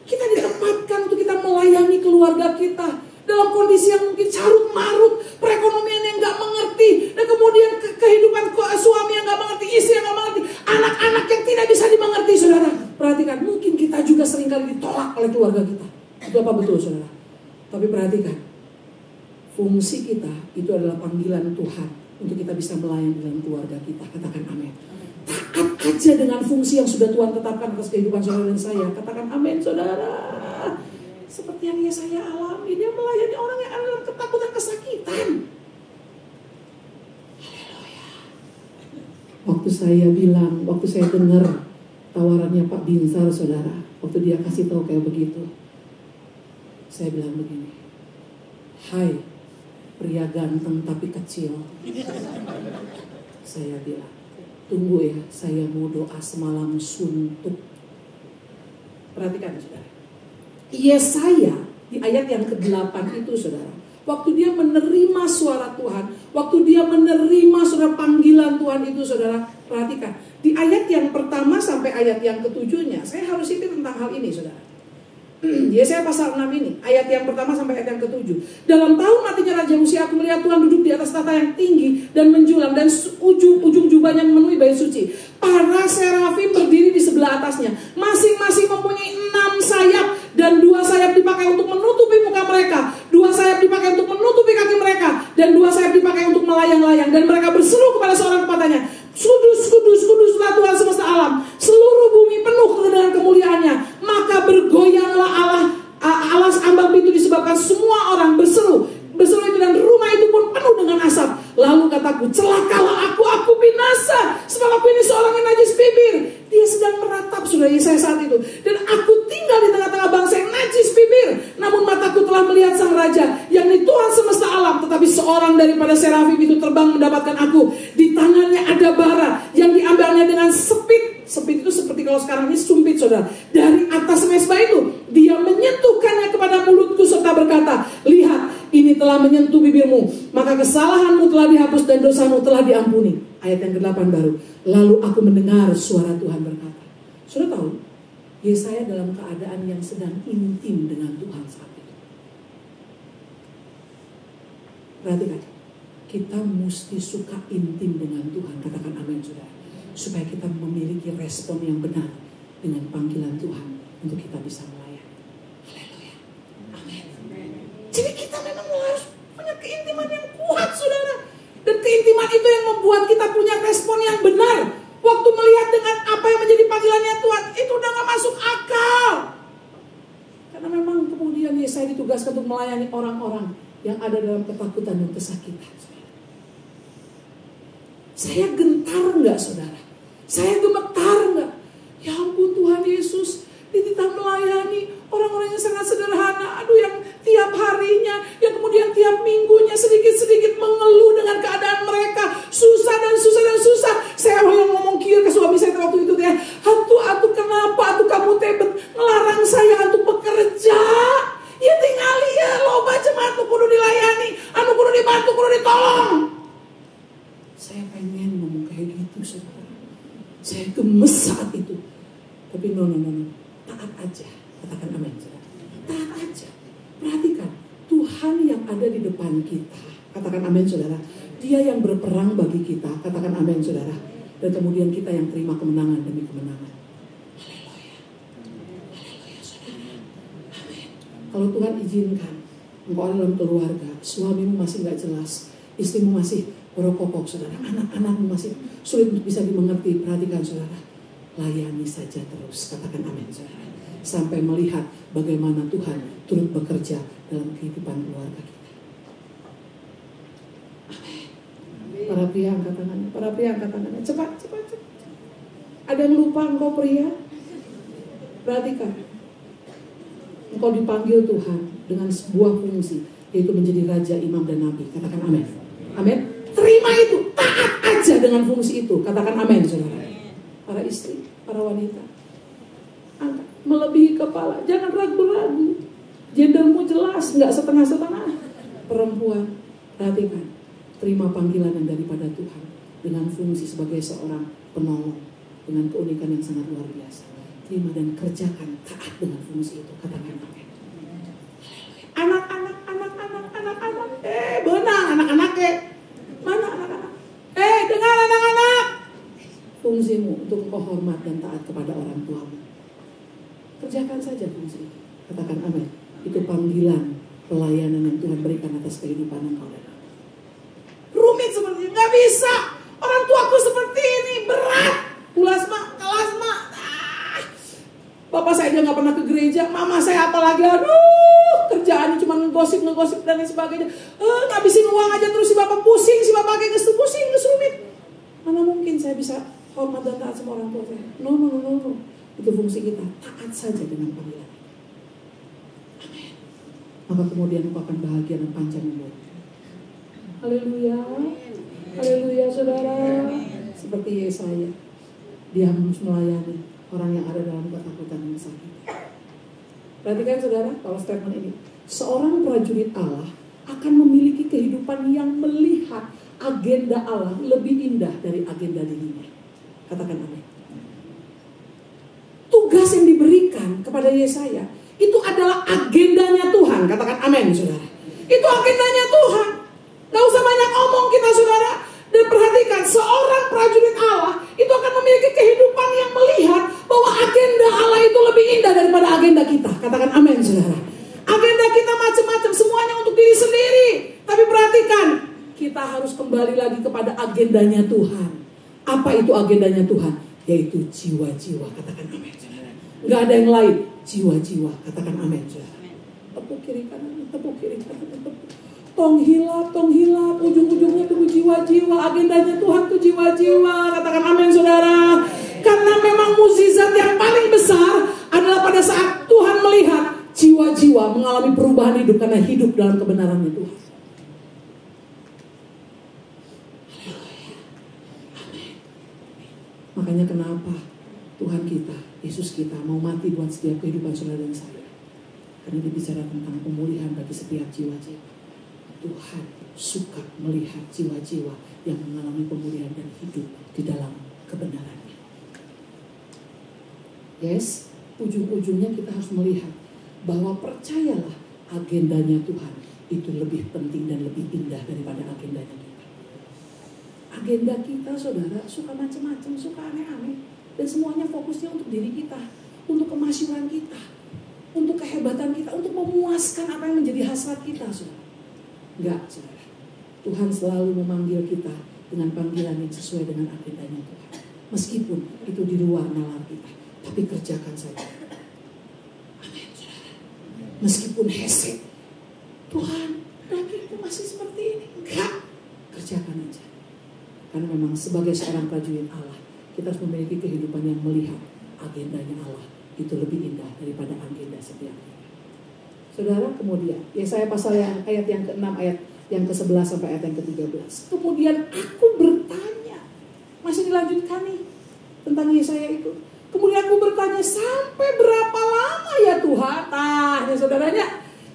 kita ditempatkan untuk kita melayani keluarga kita dalam kondisi yang mungkin carut marut, perekonomian yang gak mengerti, dan kemudian kehidupan suami yang gak mengerti, istri yang gak mengerti, anak-anak yang tidak bisa dimengerti, saudara. Perhatikan, mungkin kita juga seringkali ditolak oleh keluarga kita. Itu apa betul, saudara? Tapi perhatikan, fungsi kita itu adalah panggilan Tuhan untuk kita bisa melayani dalam keluarga kita. Katakan amin. Taat aja dengan fungsi yang sudah Tuhan tetapkan atas kehidupan saudara dan saya. Katakan amin, saudara. Seperti yang Yesaya alami, dia melayani orang yang ada dalam ketakutan kesakitan. Haleluya. Waktu saya dengar tawarannya Pak Binsar, saudara, waktu dia kasih tahu kayak begitu, saya bilang begini, hai pria ganteng tapi kecil. Saya bilang, tunggu ya, saya mau doa semalam suntuk. Perhatikan, saudara. Yesaya di ayat yang ke-8 itu, saudara, waktu dia menerima suara Tuhan, waktu dia menerima suara panggilan Tuhan itu, saudara, perhatikan di ayat yang pertama sampai ayat yang ke-7-nya. Saya harus isi tentang hal ini, saudara. Yesaya pasal 6 ini, ayat yang pertama sampai ayat yang ke-7. Dalam tahun matinya Raja Uzia, aku melihat Tuhan duduk di atas tahta yang tinggi dan menjulang, dan ujung jubahnya memenuhi bait suci. Para serafim berdiri di sebelah atasnya, masing-masing mempunyai 6 sayap, dan 2 sayap dipakai untuk menutupi muka mereka, 2 sayap dipakai untuk menutupi kaki mereka, dan 2 sayap dipakai untuk melayang-layang. Dan mereka berseru kepada seorang kepadanya, Kudus, kudus, kuduslah Tuhan semesta alam, seluruh bumi penuh dengan kemuliaannya. Maka bergoyanglah alas ambang pintu disebabkan semua orang berseru itu, dan rumah itu pun penuh dengan asap. Lalu kataku, celakalah aku binasa, sebab aku ini seorang yang najis bibir. Dia sedang meratap, saudara Yesaya saat itu, dan aku tinggal di tengah-tengah bangsa yang najis bibir. Namun mataku telah melihat sang raja, yakni Tuhan semesta alam. Tetapi seorang daripada serafim itu terbang mendapatkan aku. Di tangannya ada bara yang diambilnya dengan sepit. Sepit itu seperti kalau sekarang ini sumpit, saudara. Dari atas mezbah itu dia menyentuhkannya kepada mulutku serta berkata, lihat, ini telah menyentuh bibirmu, maka kesalahanmu telah dihapus dan dosamu telah diampuni. Ayat yang ke-8 baru. Lalu aku mendengar suara Tuhan berkata. Sudah tahu, Yesaya dalam keadaan yang sedang intim dengan Tuhan saat itu. Perhatikan, kita mesti suka intim dengan Tuhan. Katakan amin, saudara. Supaya kita memiliki respon yang benar dengan panggilan Tuhan untuk kita bisa melayani. Haleluya. Amin. Jadi kita memang harus punya keintiman yang kuat, saudara. Dan keintiman itu yang membuat kita punya respon yang benar. Waktu melihat dengan apa yang menjadi panggilannya Tuhan, itu udah gak masuk akal. Karena memang kemudian Yesaya ditugaskan untuk melayani orang-orang yang ada dalam ketakutan dan kesakitan. Saya gentar gak, saudara? Saya gemetar gak? Ya ampun, Tuhan Yesus, kita melayani orang-orang yang sangat sederhana, yang tiap harinya, yang kemudian tiap minggunya sedikit-sedikit mengeluh dengan keadaan mereka, susah dan susah dan susah. Saya yang ngomong kieu ke suami saya waktu itu teh, atuh kenapa kamu tebet ngelarang saya untuk bekerja? Ya tinggal ya loba jemaat kudu dilayani. Tapi no. Taat aja. Katakan amin, saudara. Taat aja. Perhatikan, Tuhan yang ada di depan kita. Katakan amin, saudara. Dia yang berperang bagi kita. Katakan amin, saudara. Dan kemudian kita yang terima kemenangan demi kemenangan. Haleluya. Haleluya, saudara. Amin. Kalau Tuhan izinkan, engkau ada dalam keluarga, suamimu masih gak jelas, istrimu masih berokok, saudara, anak-anakmu masih sulit untuk bisa dimengerti. Perhatikan, saudara. Layani saja terus. Katakan amin, saudara. Sampai melihat bagaimana Tuhan turut bekerja dalam kehidupan keluarga kita. Amin. Para pria angkat tangannya. Para pria angkat tangannya. Cepat. Ada yang lupa engkau pria? Perhatikan. Engkau dipanggil Tuhan dengan sebuah fungsi, yaitu menjadi raja, imam, dan nabi. Katakan amin. Amin. Terima itu. Taat aja dengan fungsi itu. Katakan amin, saudara. Para istri, para wanita, angkat. Melebihi kepala, jangan ragu-ragu. Gendermu jelas, nggak setengah-setengah. Perempuan, perhatikan, terima panggilan yang daripada Tuhan dengan fungsi sebagai seorang penolong, dengan keunikan yang sangat luar biasa. Terima dan kerjakan taat dengan fungsi itu. Katakan amin. Anak-anak. Benang anak-anak mana anak-anak? Dengar anak-anak. Fungsimu untuk kau hormat dan taat kepada orang tuamu. Kerjakan saja fungsi itu. Katakan amin. Itu panggilan pelayanan yang Tuhan berikan atas kehidupan engkau dan aku. Rumit seperti ini, gak bisa. Orang tuaku seperti ini, berat. Ulasma, kelasma. Bapak saya aja gak pernah ke gereja. Mama saya apalagi, kerjaannya cuma ngegosip dan lain sebagainya. Ngabisin uang aja terus si bapak pusing, si bapak kayak pusing, rumit. Mana mungkin saya bisa hormat dan taat sama orang tua saya? No. Itu fungsi kita, taat saja dengan panggilan. Amin. Maka kemudian engkau akan bahagia dan panjang umur. Haleluya. Haleluya, saudara. Seperti Yesaya, dia harus melayani orang yang ada dalam ketakutan dan sakit. Perhatikan, saudara, kalau statement ini. Seorang prajurit Allah akan memiliki kehidupan yang melihat agenda Allah lebih indah dari agenda dirinya. Katakan amin. Tugas yang diberikan kepada Yesaya itu adalah agendanya Tuhan. Katakan amin, saudara. Itu agendanya Tuhan. Gak usah banyak omong kita, saudara. Dan perhatikan, seorang prajurit Allah itu akan memiliki kehidupan yang melihat bahwa agenda Allah itu lebih indah daripada agenda kita. Katakan amin, saudara. Agenda kita macam-macam, semuanya untuk diri sendiri. Tapi perhatikan, kita harus kembali lagi kepada agendanya Tuhan. Apa itu agendanya Tuhan? Yaitu jiwa-jiwa. Katakan amin, saudara. Gak ada yang lain. Jiwa-jiwa. Katakan amin, saudara. Tepuk kiri kanan, tepuk kiri kanan, tepuk. Tong hilap, ujung-ujungnya tunggu jiwa-jiwa. Agendanya Tuhan tuh jiwa-jiwa. Katakan amin, saudara. Karena memang mukjizat yang paling besar adalah pada saat Tuhan melihat jiwa-jiwa mengalami perubahan hidup karena hidup dalam kebenarannya Tuhan. Makanya kenapa Tuhan kita, Yesus kita mau mati buat setiap kehidupan saudara dan saya. Karena dia bicara tentang pemulihan bagi setiap jiwa-jiwa. Tuhan suka melihat jiwa-jiwa yang mengalami pemulihan dan hidup di dalam kebenarannya. Yes, ujung-ujungnya kita harus melihat bahwa percayalah agendanya Tuhan itu lebih penting dan lebih indah daripada agendanya kita. Agenda kita, saudara, suka macam-macam, suka aneh-aneh. Dan semuanya fokusnya untuk diri kita, untuk kemasyuran kita, untuk kehebatan kita, untuk memuaskan apa yang menjadi hasrat kita, saudara. Enggak, saudara. Tuhan selalu memanggil kita dengan panggilan yang sesuai dengan agendanya Tuhan. Meskipun itu di luar nalar kita, tapi kerjakan saja. Amin, saudara. Meskipun hesek, Tuhan, dagingku masih seperti ini. Enggak, kerjakan aja. Karena memang sebagai seorang prajurit Allah, kita harus memiliki kehidupan yang melihat agendanya Allah itu lebih indah daripada agenda setiap kita. Saudara, kemudian Yesaya pasal yang ayat yang ke-6, ayat yang ke-11 sampai ayat yang ke-13. Kemudian aku bertanya, masih dilanjutkan nih tentang Yesaya itu. Kemudian aku bertanya, sampai berapa lama ya Tuhan? Nah, ya saudaranya,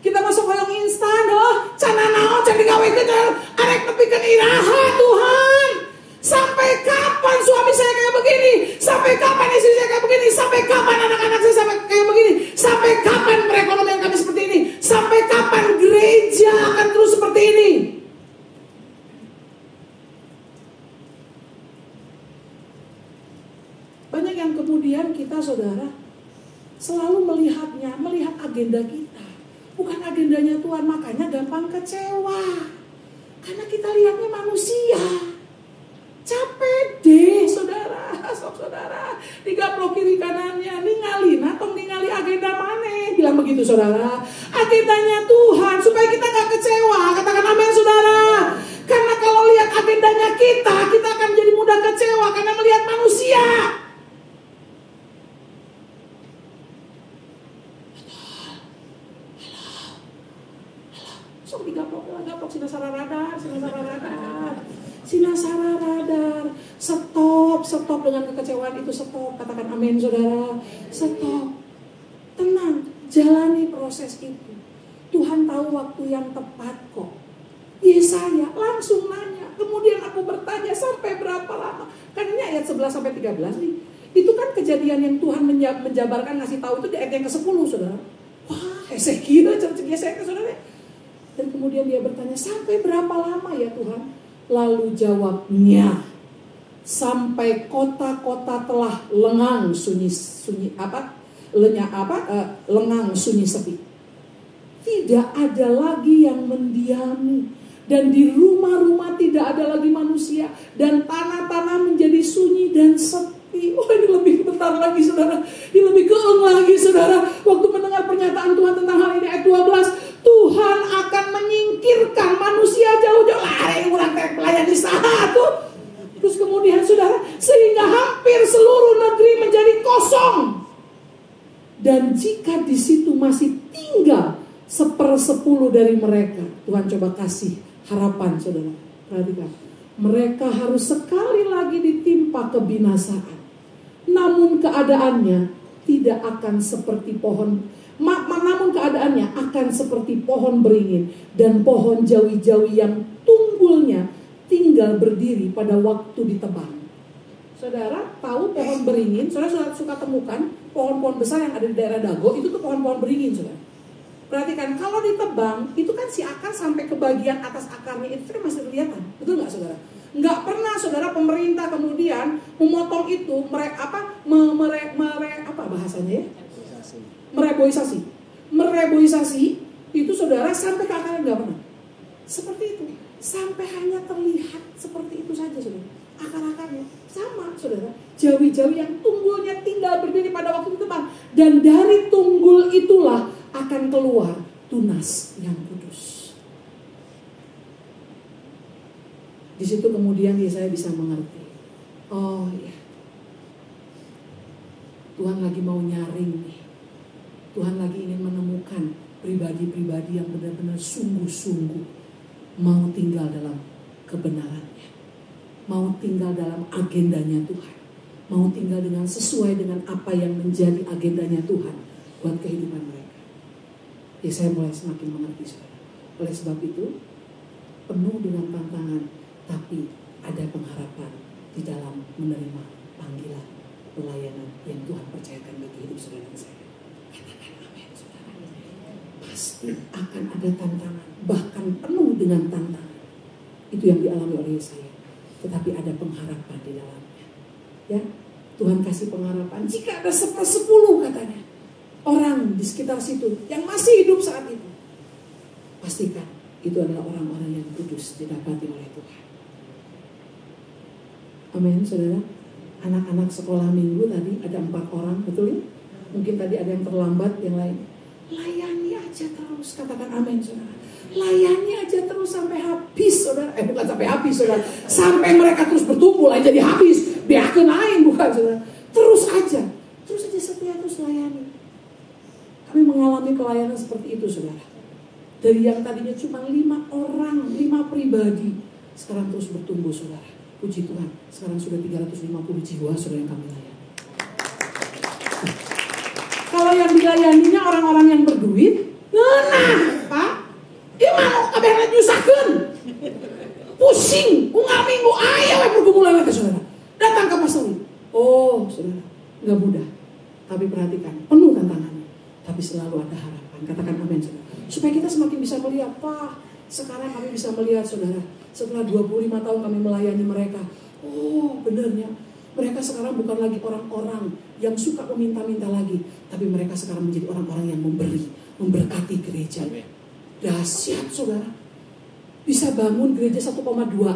kita masuk hoyong instan, cana naon, cana digawe kita, arek nepikeun iraha Tuhan. Sampai kapan suami saya kayak begini? Sampai kapan istri saya kayak begini? Sampai kapan Sampai kapan perekonomian kami seperti ini? Sampai kapan gereja akan terus seperti ini? Banyak yang kemudian kita, saudara, selalu melihat agenda kita, bukan agendanya Tuhan. Makanya gampang kecewa, karena kita lihatnya manusia. Capek deh, saudara, saudara, digaplok kiri kanannya, ningali agenda mana? Bilang begitu, saudara. Agendanya Tuhan, supaya kita gak kecewa. Katakan amin, saudara. Karena kalau lihat agendanya kita akan jadi mudah kecewa karena melihat manusia. Sok digaplok sinasara radar. Stop dengan kekecewaan itu, stop. Katakan amin, saudara. Stop. Tenang, jalani proses itu. Tuhan tahu waktu yang tepat kok. Yesaya langsung nanya. Kemudian aku bertanya, sampai berapa lama? Kan ini ayat 11 sampai 13 nih. Itu kan kejadian yang Tuhan menjabarkan, ngasih tahu itu di ayat yang ke-10, saudara. Wah, Hesekiel, saudara. Dan kemudian dia bertanya, sampai berapa lama ya Tuhan? Lalu jawabnya, sampai kota-kota telah lengang sunyi sepi. Tidak ada lagi yang mendiami, dan di rumah-rumah tidak ada lagi manusia, dan tanah-tanah menjadi sunyi dan sepi. Oh, ini lebih bentar lagi, saudara. Ini lebih keeng lagi, saudara. Waktu mendengar pernyataan Tuhan tentang hal ini ayat 12, Tuhan akan menyingkirkan manusia jauh-jauh. Orang melayani satu. Terus kemudian, saudara, sehingga hampir seluruh negeri menjadi kosong. Dan jika di situ masih tinggal 1/10 dari mereka, Tuhan coba kasih harapan, saudara. Perhatikan, mereka harus sekali lagi ditimpa kebinasaan. Namun keadaannya tidak akan seperti namun keadaannya akan seperti pohon beringin dan pohon jawi-jawi yang tunggulnya tinggal berdiri pada waktu ditebang. Saudara tahu pohon beringin? Saudara suka temukan pohon-pohon besar yang ada di daerah Dago, itu tuh pohon-pohon beringin, saudara. Perhatikan, kalau ditebang, itu kan si akar sampai ke bagian atas akarnya itu kan masih kelihatan, betul nggak, saudara? Nggak pernah, saudara, pemerintah kemudian memotong itu, mereboisasi itu, saudara, sampai ke akarnya nggak pernah. Seperti itu, sampai hanya terlihat seperti itu saja, saudara. Akar-akarnya sama, saudara, jawi-jawi yang tunggulnya tinggal berdiri pada waktu ditebang, dan dari tunggul itulah akan keluar tunas yang kudus. Di situ kemudian saya bisa mengerti. Oh ya, Tuhan lagi mau nyaring nih. Tuhan lagi ingin menemukan pribadi-pribadi yang benar-benar sungguh-sungguh mau tinggal dalam kebenarannya, mau tinggal dalam agendanya Tuhan, mau tinggal dengan sesuai dengan apa yang menjadi agendanya Tuhan buat kehidupan mereka. Ya, saya mulai semakin mengerti, saudara. Oleh sebab itu, penuh dengan tantangan, tapi ada pengharapan di dalam menerima panggilan pelayanan yang Tuhan percayakan bagi hidup saudara dan saya. Katakan amin, saudara. Pasti akan ada tantangan, bahkan penuh dengan tantangan. Itu yang dialami oleh Yesaya. Tetapi ada pengharapan di dalamnya. Ya, Tuhan kasih pengharapan. Jika ada 1/10 katanya orang di sekitar situ yang masih hidup saat itu, pastikan itu adalah orang-orang yang kudus didapati oleh Tuhan. Amin, saudara. Anak-anak sekolah minggu tadi ada 4 orang, betul ya? Mungkin tadi ada yang terlambat, yang lain. Layani aja terus, katakan amin, saudara. Layani aja terus sampai habis, saudara. Bukan sampai habis, saudara. Sampai mereka terus bertumbuh aja jadi habis. Biarkan lain, bukan, saudara. Terus aja setia, terus layani. Kami mengalami pelayanan seperti itu, saudara. Dari yang tadinya cuma 5 orang, 5 pribadi, sekarang terus bertumbuh, saudara. Puji Tuhan, sekarang sudah 350 jiwa, saudara, yang kami layani. Kalau yang dilayaninya orang-orang yang berduit, nah, Pak, gimana kabehna nyusahkeun? Pusing, unggal minggu aya we pergumulan ke saudara. Datang ke pastor. Oh, saudara, enggak mudah. Tapi perhatikan, penuh tantangannya. tapi selalu ada harapan. Katakan amin, saudara. Supaya kita semakin bisa melihat, Pak, sekarang kami bisa melihat, saudara, setelah 25 tahun kami melayani mereka, oh benarnya mereka sekarang bukan lagi orang-orang yang suka meminta-minta lagi, tapi mereka sekarang menjadi orang-orang yang memberi, memberkati gereja. Dahsyat, saudara. Bisa bangun gereja 1,2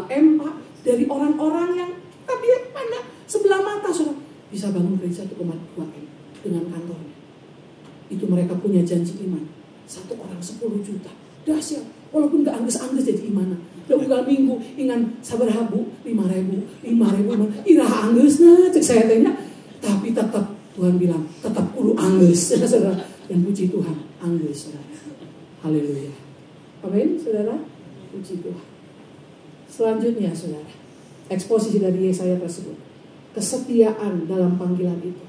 M, Pak, dari orang-orang yang tapi pandang sebelah mata, saudara. Bisa bangun gereja 1,2 M dengan kantornya. Itu mereka punya janji iman. 1 orang 10 juta. Dahsyat. Walaupun gak angges-angges jadi iman. Dan unggal minggu ingan sabar habu 5.000 irah angges nah cek saya tanya. Tapi tetap Tuhan bilang tetap kudu angges, saudara. Dan puji Tuhan angges, saudara. Haleluya. Amin, saudara. Puji Tuhan. Selanjutnya, saudara, eksposisi dari Yesaya tersebut, kesetiaan dalam panggilan itu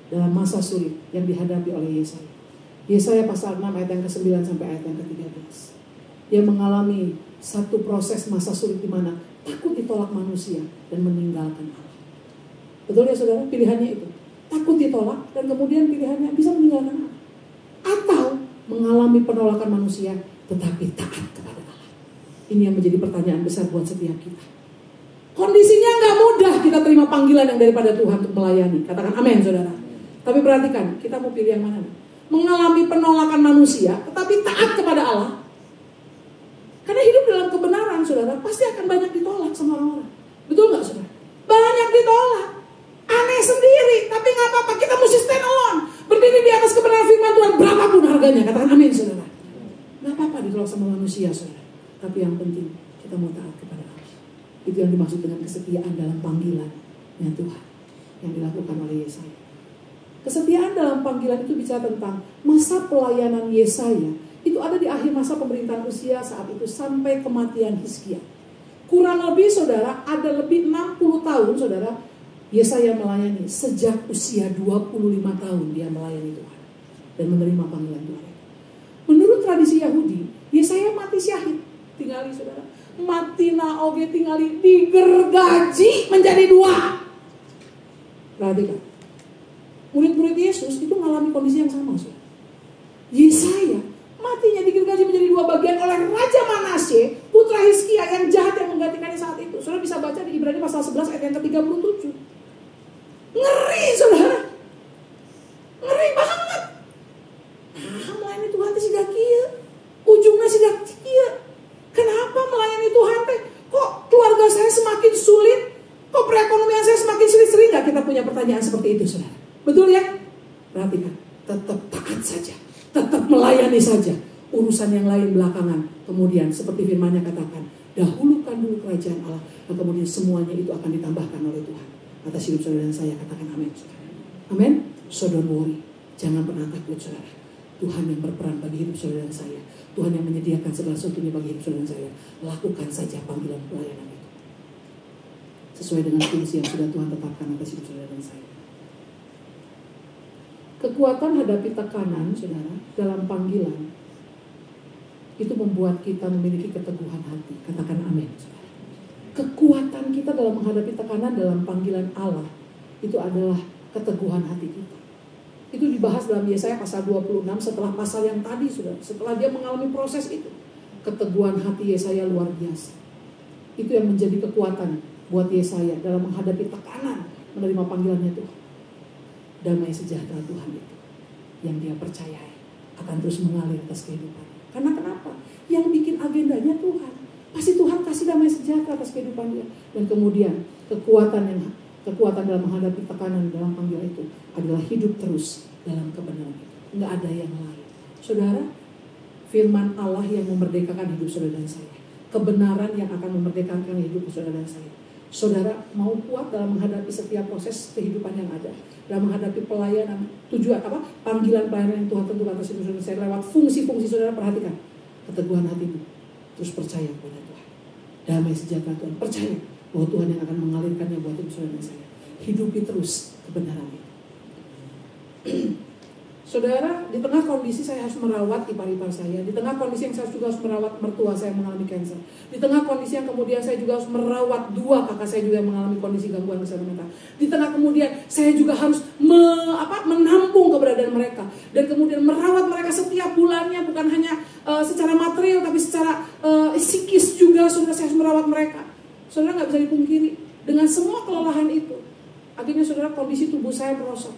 dalam masa sulit yang dihadapi oleh Yesaya. Yesaya pasal 6 ayat yang ke-9 sampai ayat yang ke-13. Dia mengalami satu proses masa sulit di mana takut ditolak manusia dan meninggalkan Allah. Betul ya, saudara? Pilihannya itu. Takut ditolak dan kemudian pilihannya bisa meninggalkan Allah. Atau mengalami penolakan manusia tetapi taat kepada Allah. Ini yang menjadi pertanyaan besar buat setiap kita. Kondisinya gak mudah kita terima panggilan yang daripada Tuhan untuk melayani. Katakan amin, saudara. Tapi perhatikan, kita mau pilih yang mana? Mengalami penolakan manusia tetapi taat kepada Allah. Karena hidup dalam kebenaran, saudara, pasti akan banyak ditolak sama orang-orang. Betul gak, saudara? Banyak ditolak. Aneh sendiri, tapi gak apa-apa. Kita mesti stand alone. Berdiri di atas kebenaran firman Tuhan, berapapun harganya. Katakan amin, saudara. Gak apa-apa ditolak sama manusia, saudara. Tapi yang penting, kita mau taat kepada Allah. Itu yang dimaksud dengan kesetiaan dalam panggilan yang Tuhan, yang dilakukan oleh Yesaya. Kesetiaan dalam panggilan itu bicara tentang masa pelayanan Yesaya. Itu ada di akhir masa pemerintahan Uzia saat itu sampai kematian Hizkia. Kurang lebih, saudara, ada lebih 60 tahun, saudara, Yesaya melayani. Sejak usia 25 tahun dia melayani Tuhan dan menerima panggilan Tuhan. Menurut tradisi Yahudi, Yesaya mati syahid. Tinggali, saudara. Mati naoge tinggali digergaji menjadi 2. Perhatikan. Murid-murid Yesus itu mengalami kondisi yang sama, saudara. Yesaya matinya digergaji menjadi 2 bagian oleh Raja Manasye, putra Hizkia yang jahat yang menggantikannya saat itu. Saudara bisa baca di Ibrani pasal 11 ayat yang ke-37. Ngeri, saudara. Ngeri banget. Nah, melayani Tuhan itu sudah kia. Ujungnya sudah kia. Kenapa melayani Tuhan teh? Kok keluarga saya semakin sulit? Kok perekonomian saya semakin sulit? Sering gak kita punya pertanyaan seperti itu, saudara? Betul ya? Perhatikan. Tetap taat saja. Tetap melayani saja. Urusan yang lain belakangan. Kemudian seperti firman-Nya katakan, dahulukan dulu kerajaan Allah. Dan kemudian semuanya itu akan ditambahkan oleh Tuhan. Atas hidup saudara dan saya, katakan amin, saudara. Amin. So don't worry. Jangan pernah takut, saudara. Tuhan yang berperan bagi hidup saudara dan saya. Tuhan yang menyediakan segala sesuatunya bagi hidup saudara dan saya. Lakukan saja panggilan pelayanan itu sesuai dengan fungsi yang sudah Tuhan tetapkan atas hidup saudara dan saya. Kekuatan hadapi tekanan, saudara, dalam panggilan itu membuat kita memiliki keteguhan hati. Katakan amin, saudara. Kekuatan kita dalam menghadapi tekanan dalam panggilan Allah itu adalah keteguhan hati kita. Itu dibahas dalam Yesaya pasal 26 setelah pasal yang tadi, saudara. Setelah dia mengalami proses itu, keteguhan hati Yesaya luar biasa. Itu yang menjadi kekuatan buat Yesaya dalam menghadapi tekanan menerima panggilannya Tuhan. Damai sejahtera Tuhan itu yang dia percayai akan terus mengalir atas kehidupan. Karena kenapa? Yang bikin agendanya Tuhan. Pasti Tuhan kasih damai sejahtera atas kehidupan dia. Dan kemudian kekuatan dalam menghadapi tekanan dalam panggilan itu adalah hidup terus dalam kebenaran itu. Enggak ada yang lain. Saudara, firman Allah yang memerdekakan hidup saudara dan saya. Kebenaran yang akan memerdekakan hidup saudara dan saya. Saudara mau kuat dalam menghadapi setiap proses kehidupan yang ada, dalam menghadapi pelayanan, tujuan apa? Panggilan pelayanan yang Tuhan tentukan atas hidup saudara saya lewat fungsi-fungsi saudara. Perhatikan keteguhan hatimu, terus percaya kepada Tuhan. Damai sejahtera Tuhan, percaya bahwa Tuhan yang akan mengalirkannya buat hidup saudara dan saya. Hidupi terus kebenaran itu. Saudara, di tengah kondisi saya harus merawat ipar-ipar saya. Di tengah kondisi yang saya juga harus merawat mertua saya yang mengalami kanker. Di tengah kondisi yang kemudian saya juga harus merawat 2 kakak saya juga yang mengalami kondisi gangguan kesehatan mental. Di tengah kemudian saya juga harus menampung keberadaan badan mereka. Dan kemudian merawat mereka setiap bulannya, bukan hanya secara material, tapi secara psikis juga. Saudara, saya harus merawat mereka. Saudara, nggak bisa dipungkiri, dengan semua kelelahan itu, akhirnya saudara, kondisi tubuh saya merosot.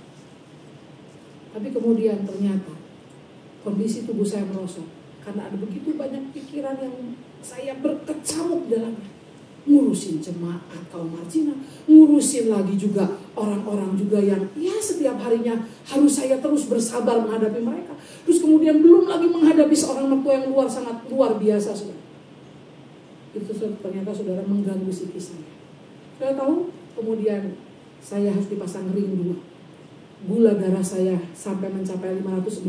Tapi kemudian ternyata kondisi tubuh saya merosot karena ada begitu banyak pikiran yang saya berkecamuk dalamnya. Ngurusin jemaat kaum marginal, ngurusin lagi juga orang-orang juga yang ya setiap harinya harus saya terus bersabar menghadapi mereka. Terus kemudian belum lagi menghadapi seorang mertua yang sangat luar biasa, saudara. Itu ternyata saudara mengganggu psikis saya. Saya tahu kemudian saya harus dipasang ring 2. Gula darah saya sampai mencapai 598.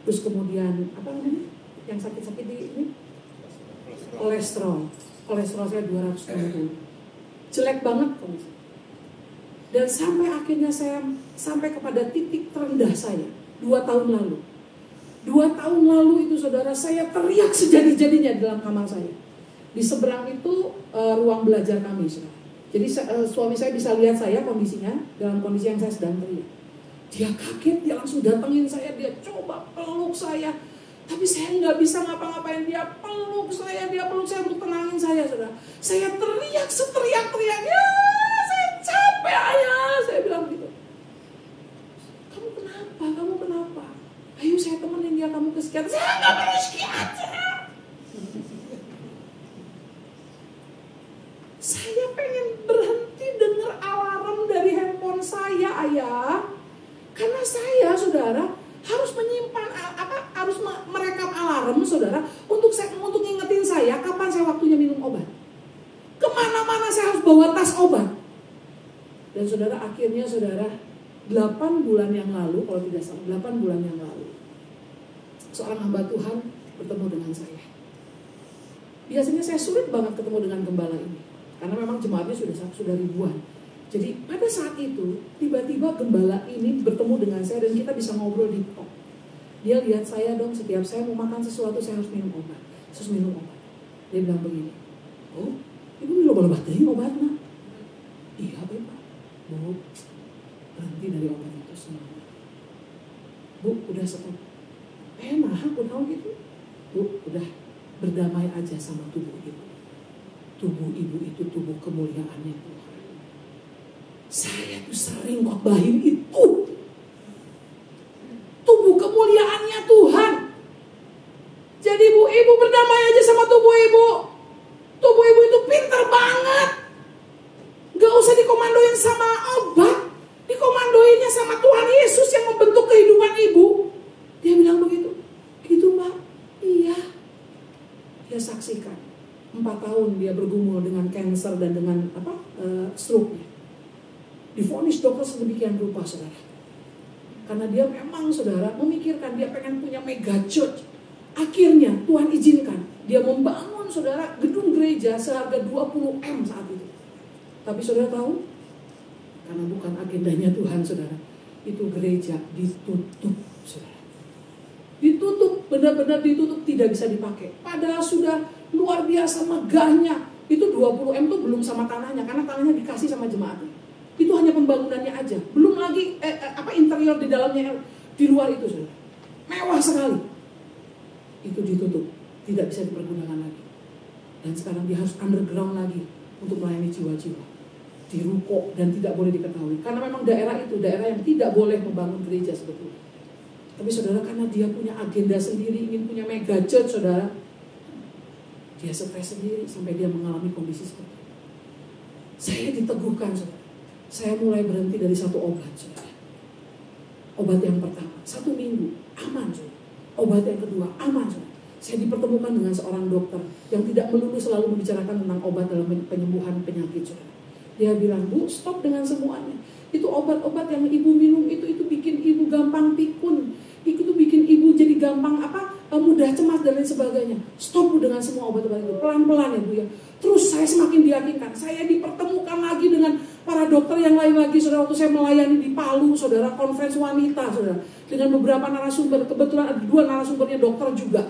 Terus kemudian apa namanya? Yang sakit-sakit di ini? Kolesterol saya 260. Jelek banget kondisi. Dan sampai akhirnya saya sampai kepada titik terendah saya 2 tahun lalu. 2 tahun lalu itu saudara, saya teriak sejadi-jadinya dalam kamar saya. Di seberang itu ruang belajar kami, saudara. Jadi suami saya bisa lihat saya kondisinya dalam kondisi yang saya sedang teriak. Dia kaget, dia langsung datengin saya, dia coba peluk saya. Tapi saya nggak bisa ngapa-ngapain, dia peluk saya untuk tenangin saya, saudara. Saya teriak seteriak-teriaknya, saya capek ayah, saya bilang gitu. Kamu kenapa? Ayo saya temenin dia, kamu ke psikiater. Saya nggak perlu psikiater. Saya pengen berhenti dengar alarm dari handphone saya, ayah. Karena saya, saudara, harus menyimpan harus merekam alarm, saudara, untuk ngingetin saya kapan saya waktunya minum obat. Kemana-mana saya harus bawa tas obat. Dan saudara, akhirnya saudara, 8 bulan yang lalu, kalau tidak salah, 8 bulan yang lalu, seorang hamba Tuhan bertemu dengan saya. Biasanya saya sulit banget ketemu dengan gembala ini. Karena memang jemaatnya sudah ribuan. Jadi pada saat itu, tiba-tiba gembala ini bertemu dengan saya dan kita bisa ngobrol di talk. Dia lihat saya dong, setiap saya mau makan sesuatu saya harus minum obat. Dia bilang begini, oh, ibu minum obat ini obatnya? Iya, Pak. Bu, berhenti dari obat itu semua. Bu, udah stop. Nah, aku tahu gitu. Bu, udah berdamai aja sama tubuh ibu. Tubuh ibu itu tubuh kemuliaannya Tuhan. Saya tuh sering khotbahin itu. Tubuh kemuliaannya Tuhan. Jadi ibu berdamai aja sama tubuh ibu. Tubuh ibu itu pinter banget. Gak usah dikomandoin sama obat. Dikomandoinnya sama Tuhan Yesus yang membentuk kehidupan ibu. Dia bilang begitu. Gitu, Pak. Iya. Dia saksikan. 4 tahun dia bergumul dengan kanker dan dengan stroke-nya. Divonis dokter sedemikian rupa, saudara. Karena dia memang, saudara, memikirkan dia pengen punya mega church. Akhirnya Tuhan izinkan dia membangun, saudara, gedung gereja seharga 20 M saat itu. Tapi saudara tahu, karena bukan agendanya Tuhan, saudara, itu gereja ditutup, saudara. Ditutup, benar-benar ditutup, tidak bisa dipakai. Padahal sudah luar biasa megahnya. Itu 20 M itu belum sama tanahnya, karena tanahnya dikasih sama jemaatnya. Itu hanya pembangunannya aja, belum lagi interior di dalamnya, di luar itu, saudara. Mewah sekali. Itu ditutup, tidak bisa dipergunakan lagi. Dan sekarang dia harus underground lagi untuk melayani jiwa-jiwa. Di ruko dan tidak boleh diketahui. Karena memang daerah itu daerah yang tidak boleh membangun gereja sebetulnya. Tapi saudara, karena dia punya agenda sendiri, ingin punya mega church, saudara, dia stres sendiri sampai dia mengalami kondisi seperti itu. Saya diteguhkan, saudara. Saya mulai berhenti dari 1 obat, saudara. Obat yang pertama, 1 minggu, aman, saudara. Obat yang kedua, aman, saudara. Saya dipertemukan dengan seorang dokter yang tidak melulu selalu membicarakan tentang obat dalam penyembuhan penyakit, saudara. Dia bilang, Bu, stop dengan semuanya. Itu obat-obat yang ibu minum itu bikin ibu gampang pikun. Itu bikin ibu jadi gampang mudah cemas dan lain sebagainya. Stop dengan semua obat-obat itu. Pelan-pelan ya Bu ya. Terus saya semakin diyakinkan. Saya dipertemukan lagi dengan para dokter yang lain lagi, saudara. Waktu saya melayani di Palu, saudara, conference wanita, saudara. Dengan beberapa narasumber. Kebetulan ada 2 narasumbernya dokter juga.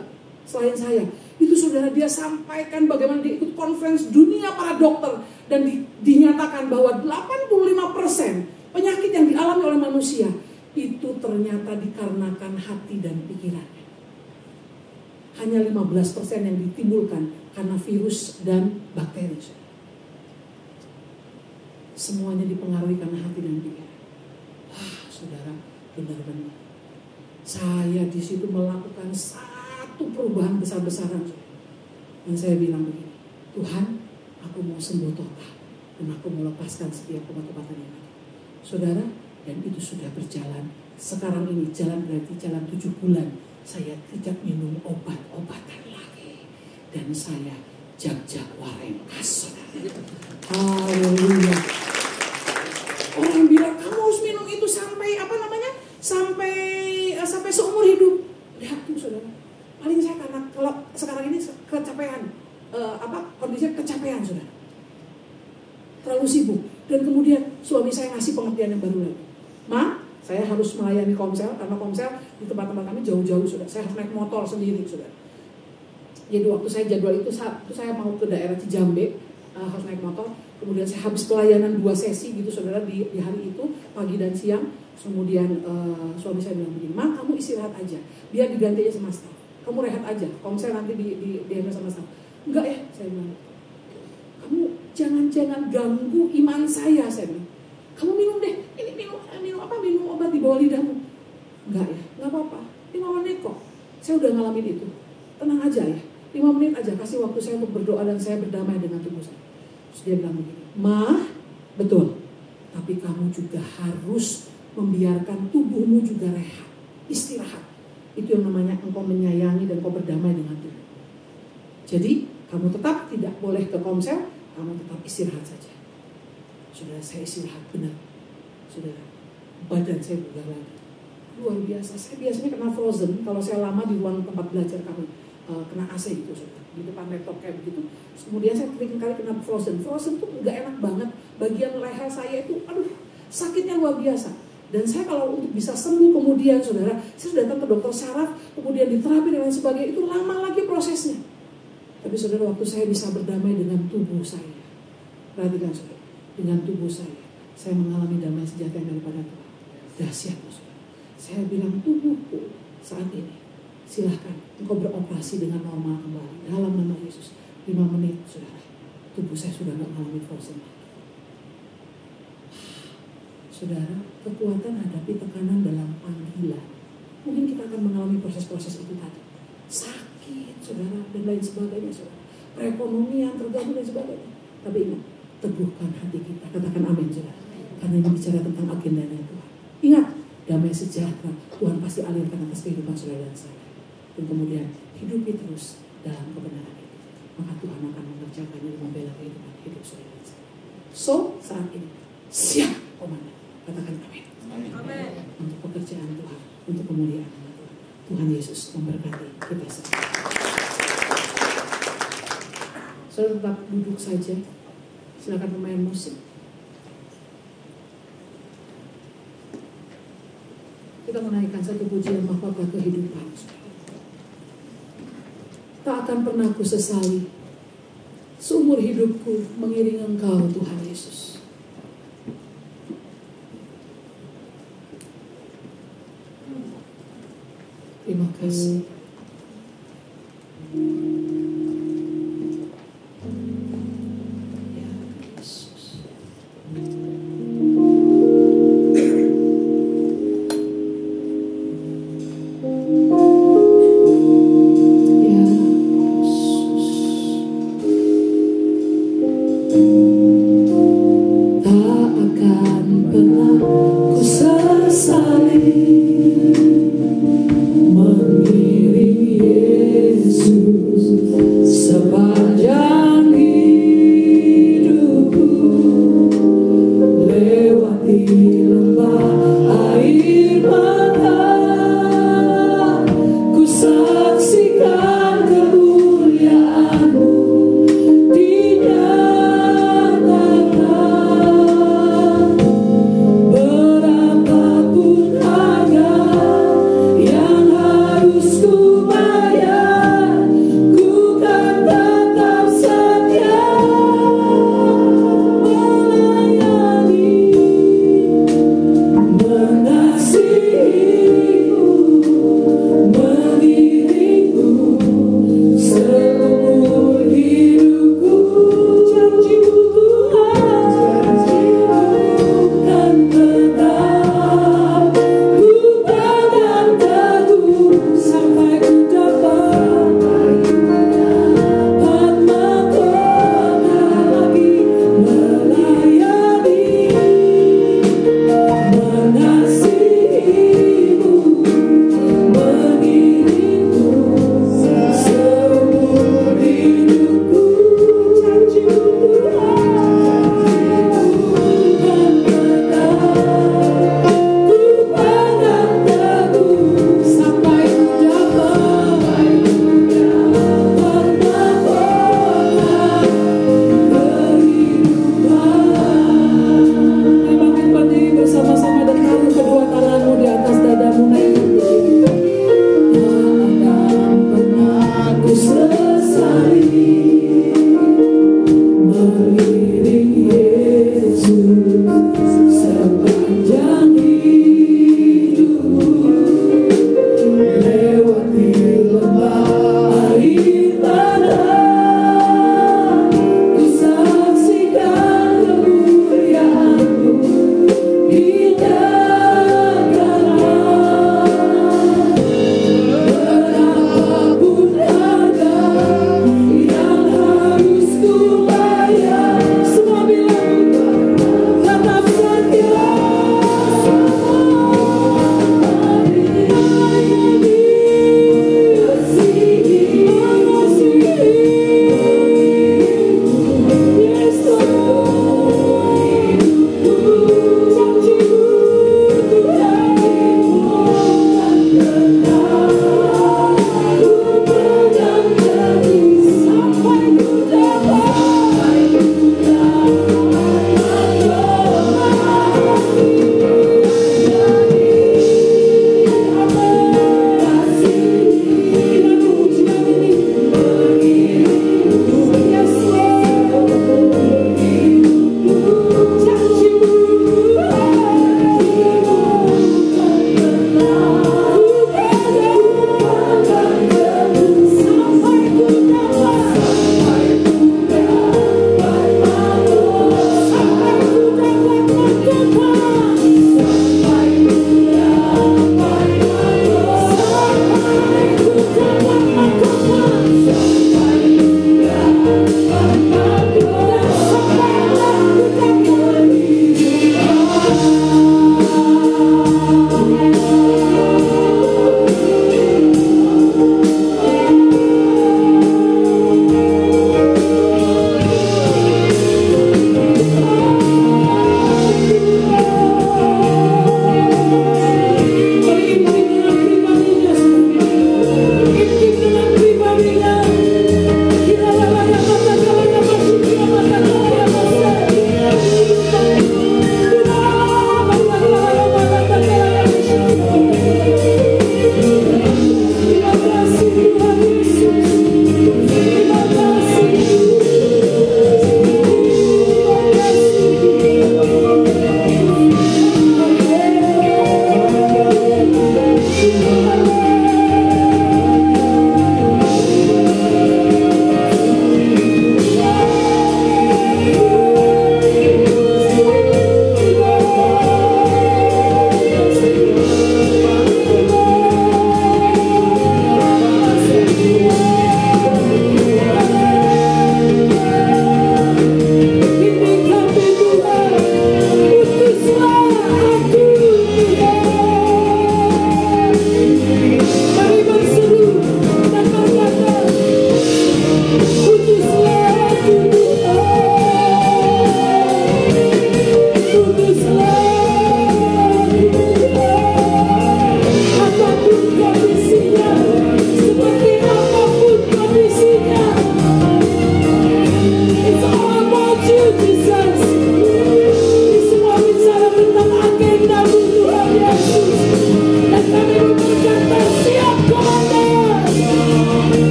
Selain saya. Itu saudara, dia sampaikan bagaimana dia ikut conference dunia para dokter. Dan dinyatakan bahwa 85% Penyakit yang dialami oleh manusia itu ternyata dikarenakan hati dan pikirannya. Hanya 15% yang ditimbulkan karena virus dan bakteri. Semuanya dipengaruhi karena hati dan pikiran. Wah, saudara, benar-benar. Saya di situ melakukan satu perubahan besar-besaran. Dan saya bilang begini, Tuhan, aku mau sembuh total. Dan aku mau lepaskan setiap obat-obatan ini. Saudara, dan itu sudah berjalan. Sekarang ini jalan berarti jalan 7 bulan. Saya tidak minum obat-obatan lagi. Dan saya jag-jag warengkas, saudara. Haleluya. Orang bilang, kamu harus minum itu sampai sampai seumur hidup. Lihat tuh, saudara. Paling saya karena kalau sekarang ini kecapean, kondisinya kecapean, saudara. Terlalu sibuk. Dan kemudian suami saya ngasih pengertian yang baru lagi. Ma, saya harus melayani komsel, karena komsel di tempat-tempat kami jauh-jauh, saudara. Saya harus naik motor sendiri, saudara. Jadi waktu saya jadwal itu saya mau ke daerah Cijambe, harus naik motor. Kemudian saya habis pelayanan 2 sesi gitu, saudara, di hari itu, pagi dan siang. Kemudian suami saya bilang begini, Ma, kamu istirahat aja, biar digantinya sama staff. Kamu rehat aja, komsel nanti dihandle sama staff. Enggak ya, saya bilang. Kamu jangan ganggu iman saya bilang. Kamu minum deh, ini minum obat di bawah lidahmu. Enggak ya, enggak apa-apa, 5 menit kok. Saya udah ngalamin itu. Tenang aja ya, 5 menit aja, kasih waktu saya untuk berdoa dan saya berdamai dengan tubuh saya. Terus dia bilang begini, Ma, betul, tapi kamu juga harus membiarkan tubuhmu juga rehat, istirahat. Itu yang namanya engkau menyayangi dan engkau berdamai dengan tubuh. Jadi kamu tetap tidak boleh ke komsel, kamu tetap istirahat saja. Saudara, saya istirahat benar. Saudara, badan saya bugar lagi. Luar biasa. Saya biasanya kena frozen kalau saya lama di ruang tempat belajar kami, kena AC gitu, saudara. Di depan laptop kayak begitu. Kemudian saya sering kali kena frozen. Frozen tuh nggak enak banget. Bagian leher saya itu, sakitnya luar biasa. Dan saya kalau untuk bisa sembuh kemudian, saudara, saya sudah datang ke dokter saraf, kemudian diterapi dan lain sebagainya, itu lama lagi prosesnya. Tapi saudara, waktu saya bisa berdamai dengan tubuh saya, perhatikan saudara, dengan tubuh saya mengalami damai sejahtera daripada Tuhan. Dahsyat, saudara. Saya bilang, tubuhku saat ini, silahkan engkau beroperasi dengan normal kembali. Dalam nama Yesus, 5 menit, saudara, tubuh saya sudah tidak mengalami frozen lagi. Saudara, kekuatan hadapi tekanan dalam panggilan. Mungkin kita akan mengalami proses-proses itu tadi. Sakit, saudara, dan lain sebagainya, saudara. Perekonomian terganggu dan sebagainya. Tapi ingat, teguhkan hati kita. Katakan amin, saudara. Karena ini bicara tentang agendanya Tuhan. Ingat, damai sejahtera Tuhan pasti alirkan atas kehidupan saudara dan saya. Dan kemudian hidupi terus dalam kebenaran itu. Maka Tuhan akan mengerjakannya dan membela kehidupan hidup saudara dan saya. So, saat ini, siap komandan. Katakan amin. Amin. Untuk pekerjaan Tuhan, untuk kemuliaan Tuhan. Tuhan Yesus memberkati kita semua. Saudara tetap duduk saja. Silakan pemain musik. Kita menaikkan satu pujian mahkota kehidupan. Tak akan pernah ku sesali seumur hidupku mengiring Engkau, Tuhan Yesus. Terima kasih. Ya Yesus. Tak akan pernah ku sesali mengiring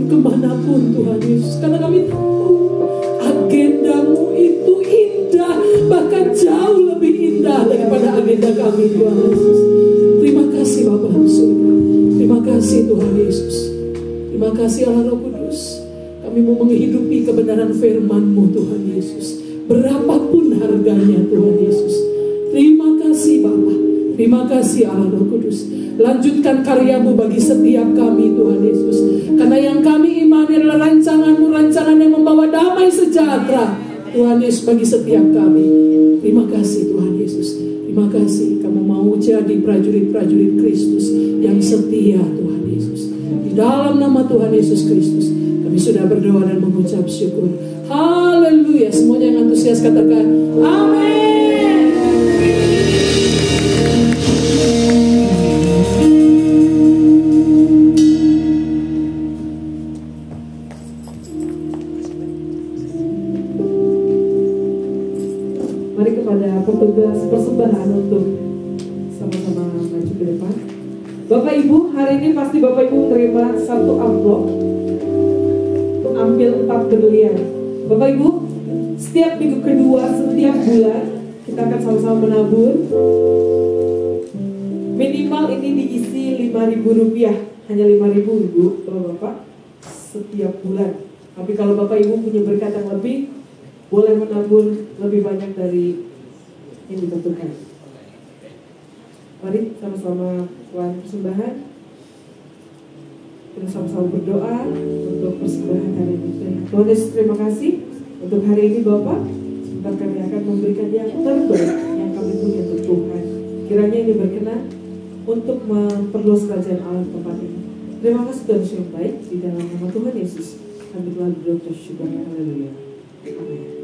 kemanapun Tuhan Yesus. Karena kami tahu agendamu itu indah, bahkan jauh lebih indah daripada agenda kami Tuhan Yesus. Terima kasih Bapa dalam surga. Terima kasih Tuhan Yesus. Terima kasih Allah Roh Kudus. Kami mau menghidupi kebenaran firman-Mu Tuhan Yesus. Berapapun harganya Tuhan Yesus. Terima kasih Bapa. Terima kasih Allah Roh Kudus. Lanjutkan karya-Mu bagi setiap kami Tuhan Yesus. Karena yang kami imani adalah rancangan-Mu, rancangan yang membawa damai sejahtera Tuhan Yesus bagi setiap kami. Terima kasih Tuhan Yesus. Terima kasih kamu mau jadi prajurit-prajurit Kristus yang setia Tuhan Yesus. Di dalam nama Tuhan Yesus Kristus kami sudah berdoa dan mengucap syukur. Haleluya. Semuanya yang antusias katakan amin. Mari kepada petugas persembahan untuk sama-sama maju ke depan. Bapak Ibu, hari ini pasti Bapak Ibu menerima satu amplop, ambil 4 berlian. Bapak Ibu, setiap minggu kedua, setiap bulan kita akan sama-sama menabur. Minimal ini diisi Rp5.000, hanya Rp5.000 Ibu, Bapak, setiap bulan. Tapi kalau Bapak Ibu punya berkat yang lebih, boleh menabur lebih banyak dari yang ditentukan. Mari sama-sama Tuhan persembahan. Kita sama-sama berdoa untuk persembahan hari ini. Tuhan Yesus, terima kasih untuk hari ini Bapak. Sebentar kami akan memberikan yang terbaik yang kami punya untuk Tuhan. Kiranya ini berkenan untuk memperluas kerajaan Allah di tempat ini. Terima kasih Tuhan yang baik, di dalam nama Tuhan Yesus kami telah berdoa syukur. Haleluya. Amin.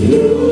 You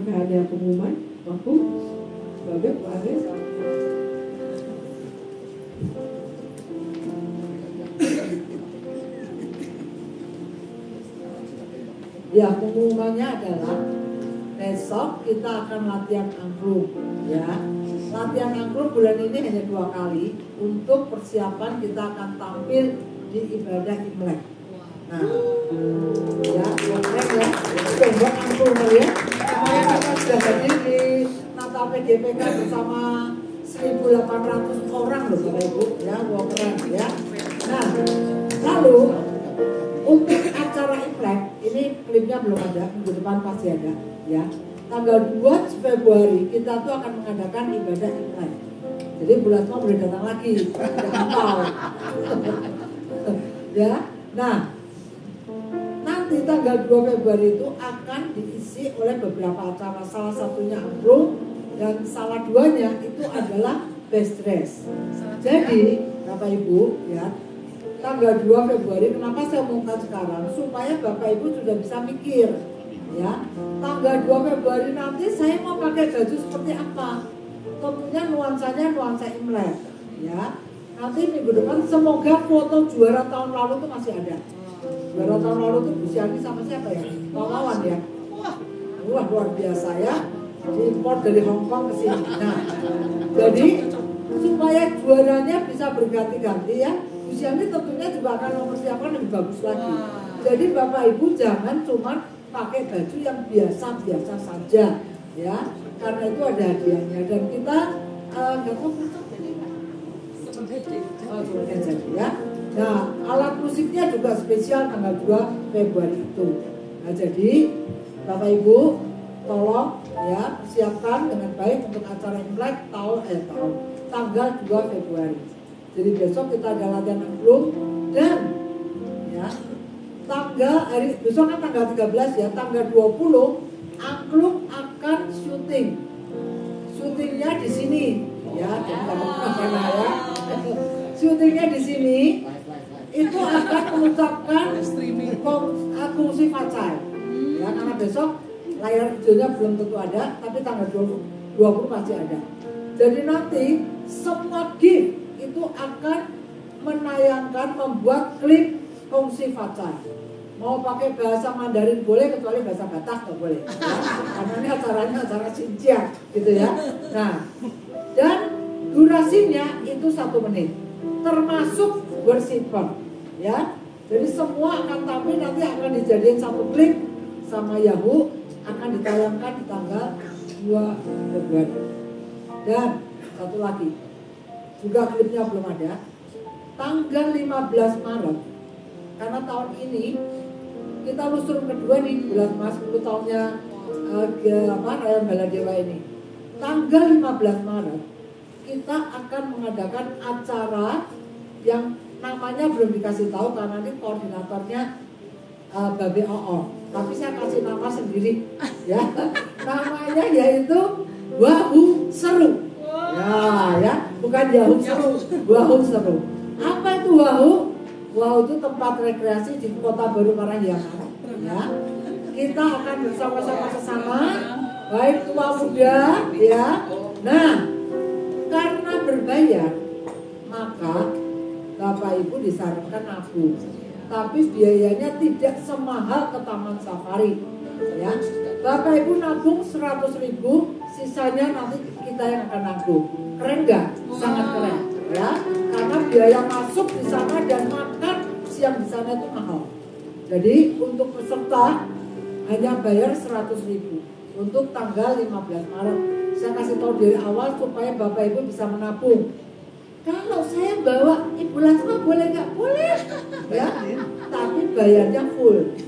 apakah ada pengumuman? Waktu? Bapak, Pak Agus? Ya, pengumumannya adalah besok kita akan latihan angklung, ya. Latihan angklung bulan ini hanya 2 kali untuk persiapan kita akan tampil di ibadah Imlek. Nah, ya, keren ya. Coba angklung ya. Kemarin kita sudah hadir di Natal PGPK bersama 1.800 orang loh Bapak Ibu, ya, wah keren ya. Nah, lalu untuk acara Imlek ini klipnya belum ada, minggu depan pasti ada, ya. Tanggal 2 Februari kita tuh akan mengadakan ibadah Imlek. Jadi bulan semua boleh datang lagi, tidak hafal. Ya, nah nanti tanggal 2 Februari itu akan diisi oleh beberapa acara, salah satunya angklung dan salah duanya itu adalah best dress. Jadi Bapak Ibu ya, tanggal 2 Februari kenapa saya umumkan sekarang supaya Bapak Ibu sudah bisa mikir ya, tanggal 2 Februari nanti saya mau pakai baju seperti apa. Tentunya nuansanya nuansa Imlek ya. Nanti minggu depan semoga foto juara tahun lalu itu masih ada. Juara tahun lalu itu Bu Siani sama siapa ya? Pahlawan ya. Wah luar biasa ya. Import dari Hong Kong ke sini. Nah, jadi supaya juaranya bisa berganti-ganti ya. Bu Siani tentunya juga akan mempersiapkan lebih bagus lagi. Jadi Bapak Ibu jangan cuma pakai baju yang biasa-biasa saja ya. Karena itu ada hadiahnya dan kita jadi ya. Nah, alat musiknya juga spesial tanggal 2 Februari itu. Nah, jadi Bapak Ibu tolong ya persiapkan dengan baik untuk acara Imlek tanggal 2 Februari. Jadi besok kita ada latihan angklung dan ya besok kan tanggal 13 ya, tanggal 20 angklung akan syuting. Syutingnya di sini ya, ya. Syutingnya di sini itu akan mengucapkan fungsi Facai ya, karena besok layar hijaunya belum tentu ada, tapi tanggal 20 pasti ada. Jadi nanti semua game itu akan menayangkan, membuat klip fungsi Facai. Mau pakai bahasa Mandarin boleh, kecuali bahasa Batak nggak boleh ya? Karena ini acaranya acara Xinjiang gitu ya. Nah, dan durasinya itu 1 menit termasuk worshipper ya. Jadi semua akan tampil, nanti akan dijadiin 1 klip sama Yahoo, akan ditayangkan di tanggal 2 Februari. Dan satu lagi juga klipnya belum ada, tanggal 15 Maret karena tahun ini kita lustrum kedua nih, bulan Mas 10 tahunnya Rayon Baladewa ini. Tanggal 15 Maret kita akan mengadakan acara yang namanya belum dikasih tahu karena ini koordinatornya Babe Oo. Tapi saya kasih nama sendiri ya. Namanya yaitu Wahoo Seru. Ya, bukan Yahoo Seru, Wahoo Seru. Apa itu Wahoo? Wahoo itu tempat rekreasi di Kota Baru Parahyangan. Ya, kita akan bersama-sama ke sana, baik tua muda, ya. Nah, karena berbayar, maka Bapak Ibu disarankan nabung. Tapi biayanya tidak semahal ke Taman Safari, ya. Bapak Ibu nabung 100.000, sisanya nanti kita yang akan nabung. Keren nggak? Sangat keren, ya. Karena biaya masuk di sana dan makan siang di sana itu mahal. Jadi untuk peserta hanya bayar 100.000 untuk tanggal 15 Maret. Saya kasih tahu dari awal supaya Bapak Ibu bisa menabung. Kalau saya bawa Ibu Lasma boleh nggak? Boleh, ya. Tapi bayarnya full.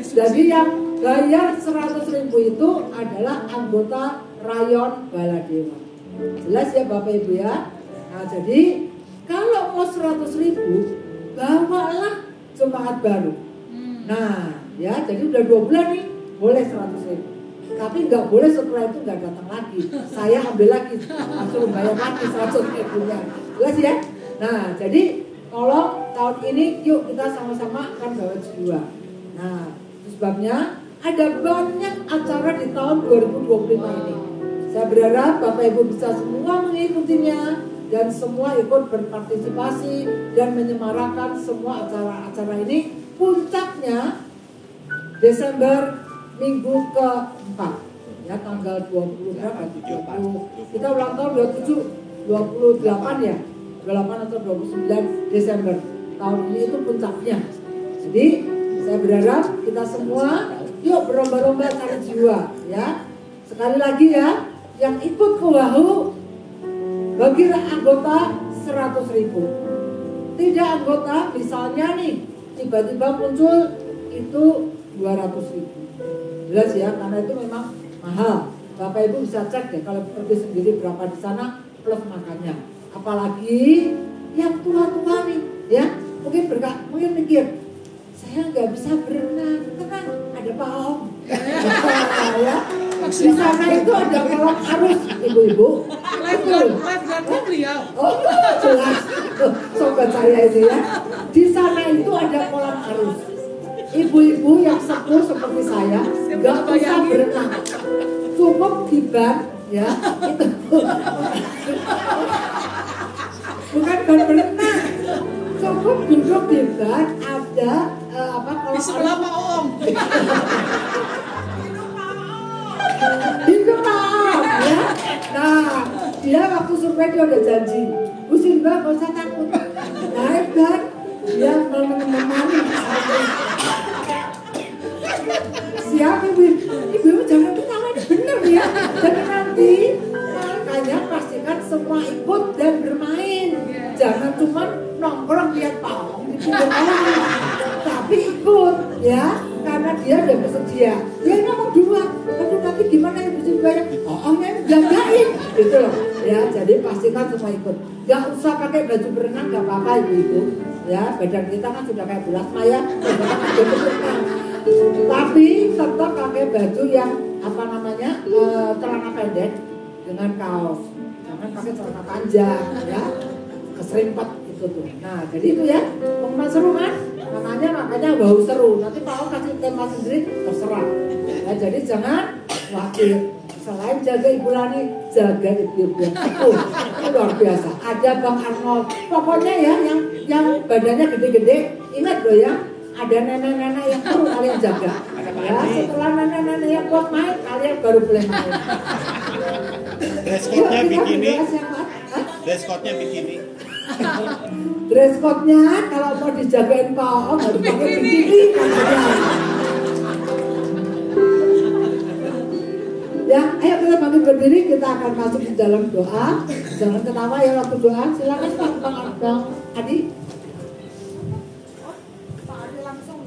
Jadi yang bayar 100.000 itu adalah anggota Rayon Baladewa. Jelas ya Bapak Ibu ya. Nah jadi kalau mau 100.000 bawalah jemaat baru. Nah ya jadi udah 2 bulan nih boleh 100.000. Tapi nggak boleh setelah itu nggak datang lagi. Saya ambil lagi, langsung bayar lagi 100.000-nya. Jelas ya. Nah jadi kalau tahun ini yuk kita sama-sama akan bawa jiwa. Nah itu sebabnya Ada banyak acara di tahun 2025 ini. Saya berharap Bapak Ibu bisa semua mengikutinya dan semua ikut berpartisipasi dan menyemarakan semua acara-acara ini. Puncaknya Desember minggu ke-4, ya, tanggal 20 berapa? 20, kita ulang tahun 28 ya, 28 atau 29 Desember tahun ini itu puncaknya. Jadi saya berharap kita semua yuk berlomba-lomba cari jiwa, ya. Sekali lagi ya, yang ikut ke Wahoo bagi anggota 100.000. Tidak anggota, misalnya nih tiba-tiba muncul itu 200.000. Jelas ya, karena itu memang mahal. Bapak Ibu bisa cek deh kalau pergi sendiri berapa di sana plus makannya. Apalagi yang tua-tua nih, ya, mungkin mikir, saya nggak bisa berenang, tenang, ada Pak Om. Ya, di sana itu ada kolam arus, ibu-ibu. Lifeguardnya beliau. Oh, jelas, sobat saya ini ya. Di sana itu ada kolam arus. Ibu-ibu yang sepuh seperti saya nggak bisa berenang, cukup di ban, ya, itu bukan ban berenang, cukup duduk di ban, ada kolam Di sebelah Pak Om. Itu Pak Om, ya. Nah, dia waktu survei dia udah janji, Bu Sinba gak usah takut, naik ban, dia menemani. Siap ibu jangan ketawa, bener ya. Jadi nanti makanya pastikan semua ikut dan bermain. Jangan cuma nongkrong lihat Pak Om di pinggir kolam, tapi ikut ya, karena dia udah bersedia. Dia ngomong dua, aduh nanti gimana ibu Sinbaya? Omnya jagain, gitu loh. Ya, jadi pastikan semua ikut. Gak usah pakai baju berenang, gak apa-apa ibu-ibu. Ya, badan kita kan sudah kayak bulat maya, tapi tetap pakai baju yang celana pendek dengan kaos. Jangan pakai celana panjang, ya, keserimpet itu tuh. Nah, jadi itu ya, pengumuman seru kan? Makanya bau seru. Nanti Pak Om kasih tema sendiri, terserah. Ya, jadi jangan khawatir. Selain jaga Ibu Lani, jaga ibu-ibu yang itu luar biasa. Ada Bang Arnold, pokoknya ya yang badannya gede-gede, ingat loh ya, ada nenek-nenek yang perlu kalian jaga. Ya, setelah nenek-nenek yang kuat main, kalian baru boleh main. Dress code-nya bikini. Dress code-nya bikini. Dress code-nya kalau mau dijagain Pak Om harus pakai bikini katanya. Ya, ayo kita bangkit berdiri, kita akan masuk di dalam doa. Jangan ketawa ya waktu doa. Silakan Bang Adi. Pak Adi langsung.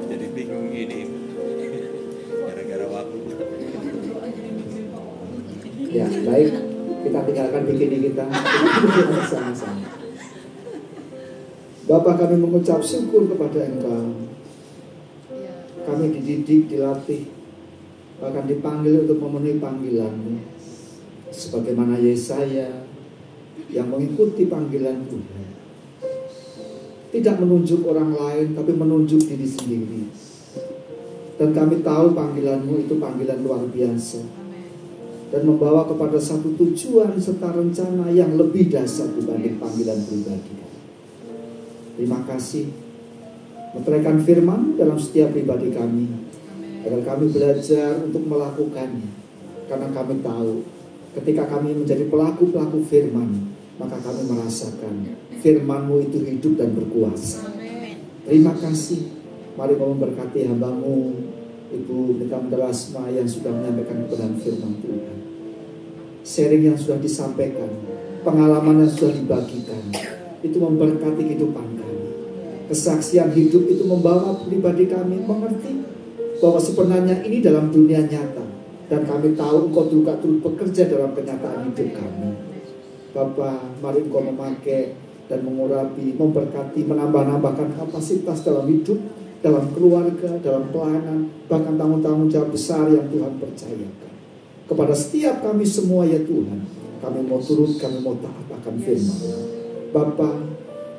Jadi bingung gini. Gara-gara waktu. Ya, baik. Kita tinggalkan bikini kita. Sama-sama. Bapak, kami mengucap syukur kepada Engkau. Kami dididik, dilatih, bahkan dipanggil untuk memenuhi panggilan-Mu. Sebagaimana Yesaya yang mengikuti panggilan Tuhan. Tidak menunjuk orang lain, tapi menunjuk diri sendiri. Dan kami tahu panggilan-Mu itu panggilan luar biasa. Dan membawa kepada satu tujuan serta rencana yang lebih dahsyat dibanding panggilan pribadi. Terima kasih. Meteraikan firman dalam setiap pribadi kami. Agar kami belajar untuk melakukannya. Karena kami tahu ketika kami menjadi pelaku-pelaku firman, maka kami merasakan firman-Mu itu hidup dan berkuasa. Terima kasih. Mari kau memberkati hamba-Mu Ibu Mita Mendalasma yang sudah menyampaikan kebenaran firman Tuhan. Sharing yang sudah disampaikan, pengalaman yang sudah dibagikan, itu memberkati kehidupan kami. Kesaksian hidup itu membawa pribadi kami mengerti bahwa sebenarnya ini dalam dunia nyata, dan kami tahu Engkau juga turut bekerja dalam kenyataan hidup kami. Bapa, mari Engkau memakai dan mengurapi, memberkati, menambah-nambahkan kapasitas dalam hidup, dalam keluarga, dalam pelayanan, bahkan tanggung jawab besar yang Tuhan percayakan kepada setiap kami semua ya Tuhan. Kami mau turut, kami mau taat akan firman. Bapa,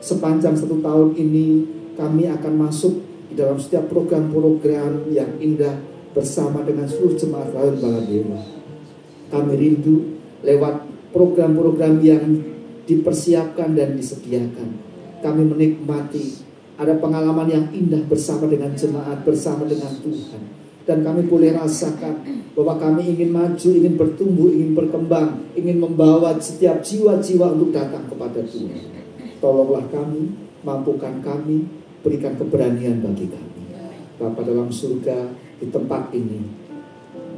sepanjang 1 tahun ini kami akan masuk di dalam setiap program-program yang indah bersama dengan seluruh jemaat Rayon Baladewa. Kami rindu lewat program-program yang dipersiapkan dan disediakan. Kami menikmati ada pengalaman yang indah bersama dengan jemaat, bersama dengan Tuhan. Dan kami boleh rasakan bahwa kami ingin maju, ingin bertumbuh, ingin berkembang, ingin membawa setiap jiwa-jiwa untuk datang kepada Tuhan. Tolonglah kami, mampukan kami, berikan keberanian bagi kami. Bapa dalam surga, di tempat ini,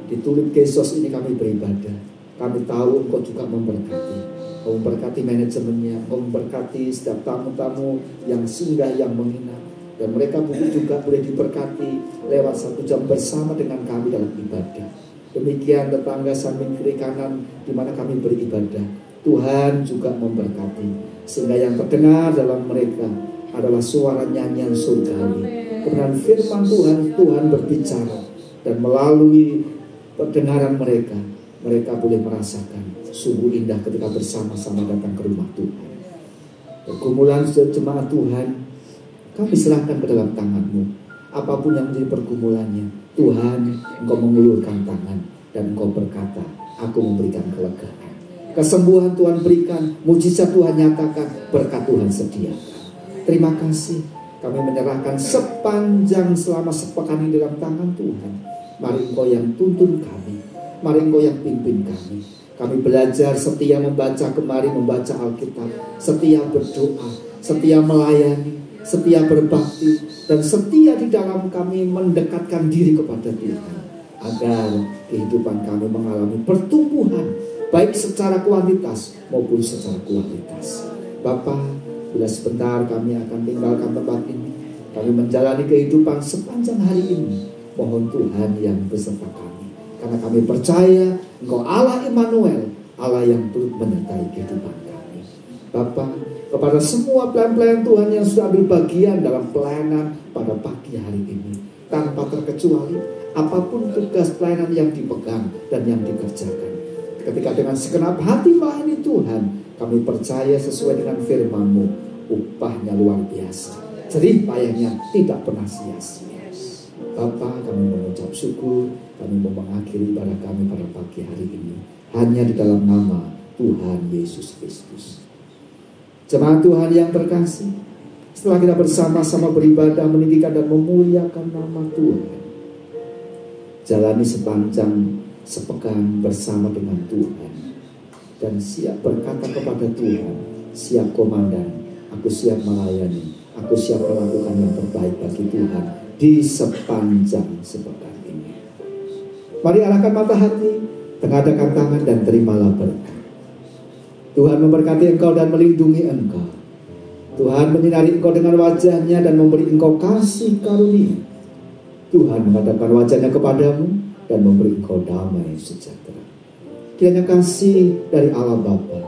di Tulip Gesos ini kami beribadah. Kami tahu Engkau juga memberkati. Engkau memberkati manajemennya, Engkau memberkati setiap tamu-tamu yang singgah, yang menginap. Dan mereka juga boleh diberkati lewat 1 jam bersama dengan kami dalam ibadah. Demikian tetangga samping kiri kanan di mana kami beribadah. Tuhan juga memberkati. Sehingga yang terdengar dalam mereka adalah suara nyanyian surgawi. Kemudian firman Tuhan berbicara. Dan melalui pendengaran mereka, mereka boleh merasakan sungguh indah ketika bersama-sama datang ke rumah Tuhan. Pergumulan jemaat Tuhan, kami serahkan ke dalam tangan-Mu. Apapun yang menjadi pergumulannya, Tuhan, Engkau mengulurkan tangan dan Engkau berkata, aku memberikan kelegaan. Kesembuhan Tuhan berikan, mujizat Tuhan nyatakan, berkat Tuhan sediakan. Terima kasih, kami menyerahkan sepanjang selama sepekan ini dalam tangan Tuhan. Mari Engkau yang tuntun kami, mari Engkau yang pimpin kami. Kami belajar setia membaca kemari, membaca Alkitab, setia berdoa, setia melayani, setia berbakti, dan setia di dalam kami mendekatkan diri kepada Tuhan, agar kehidupan kami mengalami pertumbuhan baik secara kuantitas maupun secara kualitas. Bapa, bila sebentar kami akan tinggalkan tempat ini, kami menjalani kehidupan sepanjang hari ini, mohon Tuhan yang beserta kami, karena kami percaya Engkau Allah Immanuel, Allah yang turut menyertai kehidupan kami. Bapa, kepada semua pelayan-pelayan Tuhan yang sudah ambil bagian dalam pelayanan pada pagi hari ini, tanpa terkecuali apapun tugas pelayanan yang dipegang dan yang dikerjakan, ketika dengan segenap hati melayani Tuhan, kami percaya sesuai dengan firman-Mu, upahnya luar biasa, jerih payahnya tidak pernah sia-sia. Bapa, kami mengucap syukur, kami mau mengakhiri ibadah kami pada pagi hari ini hanya di dalam nama Tuhan Yesus Kristus. Jemaat Tuhan yang terkasih, setelah kita bersama-sama beribadah, meninggikan dan memuliakan nama Tuhan, jalani sepanjang sepekan bersama dengan Tuhan, dan siap berkata kepada Tuhan, siap komandan, aku siap melayani, aku siap melakukan yang terbaik bagi Tuhan di sepanjang sepekan ini. Mari arahkan mata hati, tengadakan tangan dan terimalah berkat. Tuhan memberkati engkau dan melindungi engkau. Tuhan menyinari engkau dengan wajahnya dan memberi engkau kasih karunia. Tuhan menghadapkan wajahnya kepadamu dan memberi engkau damai sejahtera. Kiranya kasih dari Allah Bapa,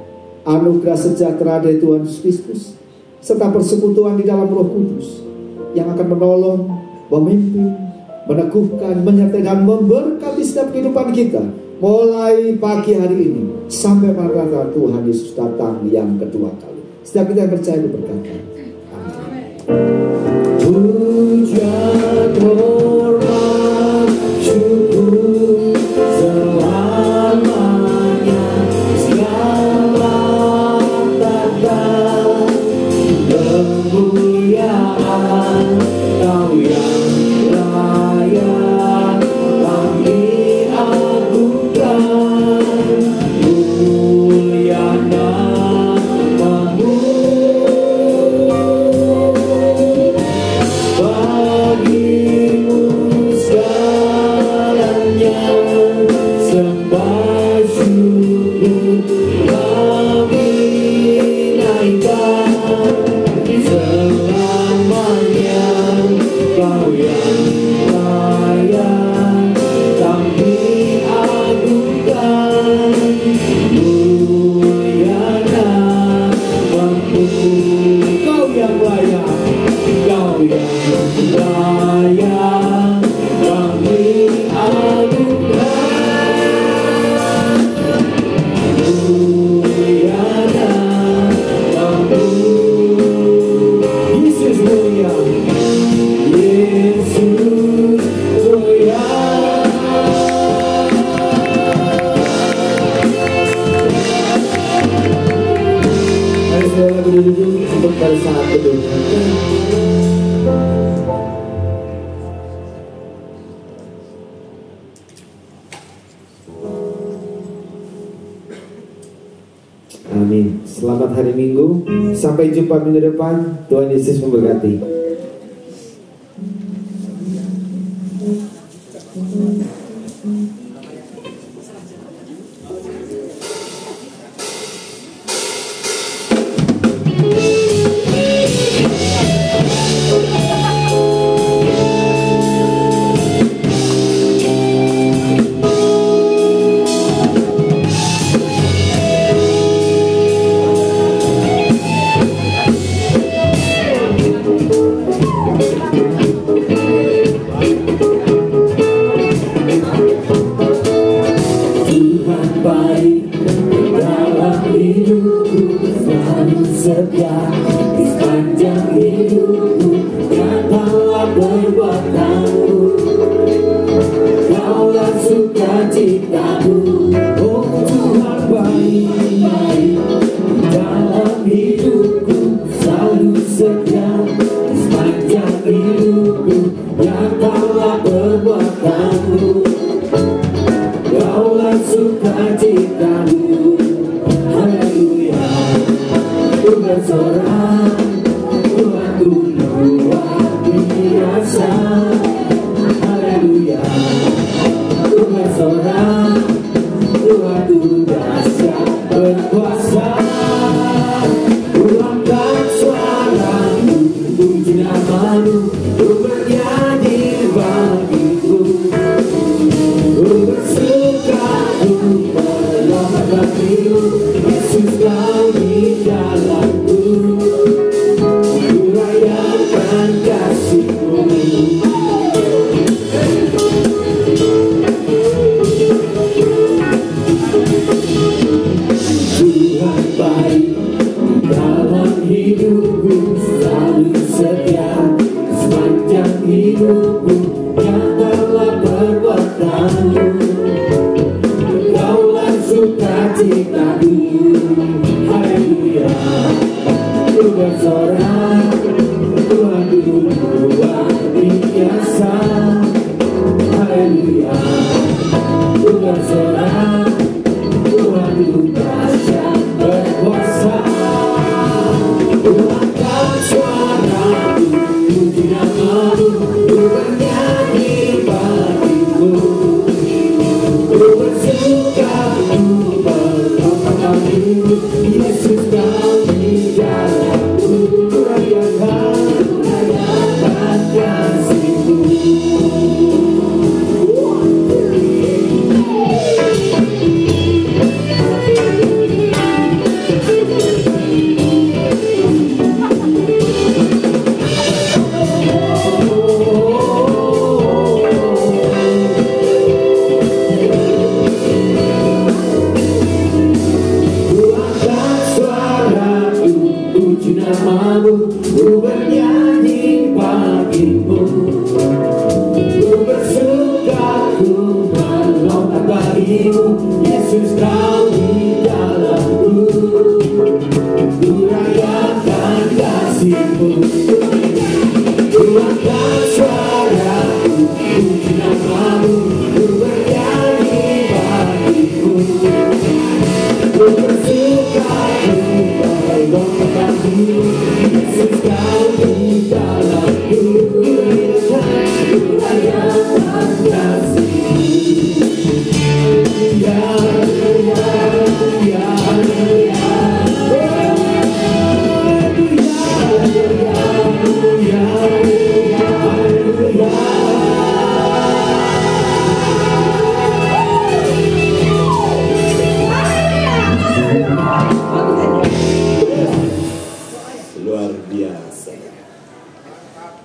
anugerah sejahtera dari Tuhan Yesus Kristus, serta persekutuan di dalam Roh Kudus yang akan menolong, memimpin, meneguhkan, menyertai dan memberkati setiap kehidupan kita mulai pagi hari ini sampai pada Tuhan Yesus datang yang kedua kali. Setiap kita yang percaya berkata, amin. Puja, hormat, syukur selamanya, segala tanda kemuliaan Kau yang layak kami agungkan, mulia namamu bagi sambil duduk untuk bersaat teduh. Amin. Selamat hari Minggu. Sampai jumpa minggu depan. Tuhan Yesus memberkati.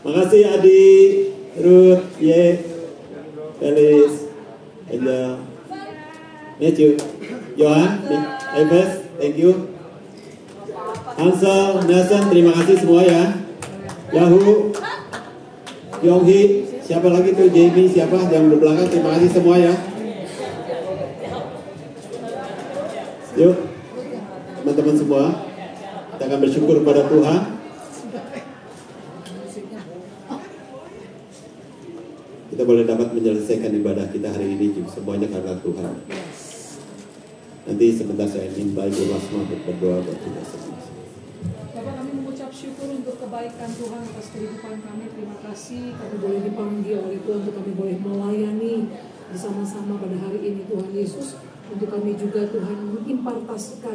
Makasih Adi, Ruth, Ye, Felis, Angel, Matthew, Johan, Eves, thank you. Ansel, Nelson, terima kasih semua ya. Yahoo, Yonghi, siapa lagi tuh, Jamie, siapa yang di belakang, terima kasih semua ya. Yuk, teman-teman semua. Kita akan bersyukur kepada Tuhan. Kita boleh dapat menyelesaikan ibadah kita hari ini juga semuanya karena Tuhan. Nanti sebentar saya minta Ibu Lasma untuk berdoa buat kita semua. Bapak, kami mengucap syukur untuk kebaikan Tuhan atas kehidupan kami. Terima kasih kami boleh dipanggil oleh Tuhan untuk kami boleh melayani bersama-sama pada hari ini Tuhan Yesus. Untuk kami juga Tuhan mengimpartasikan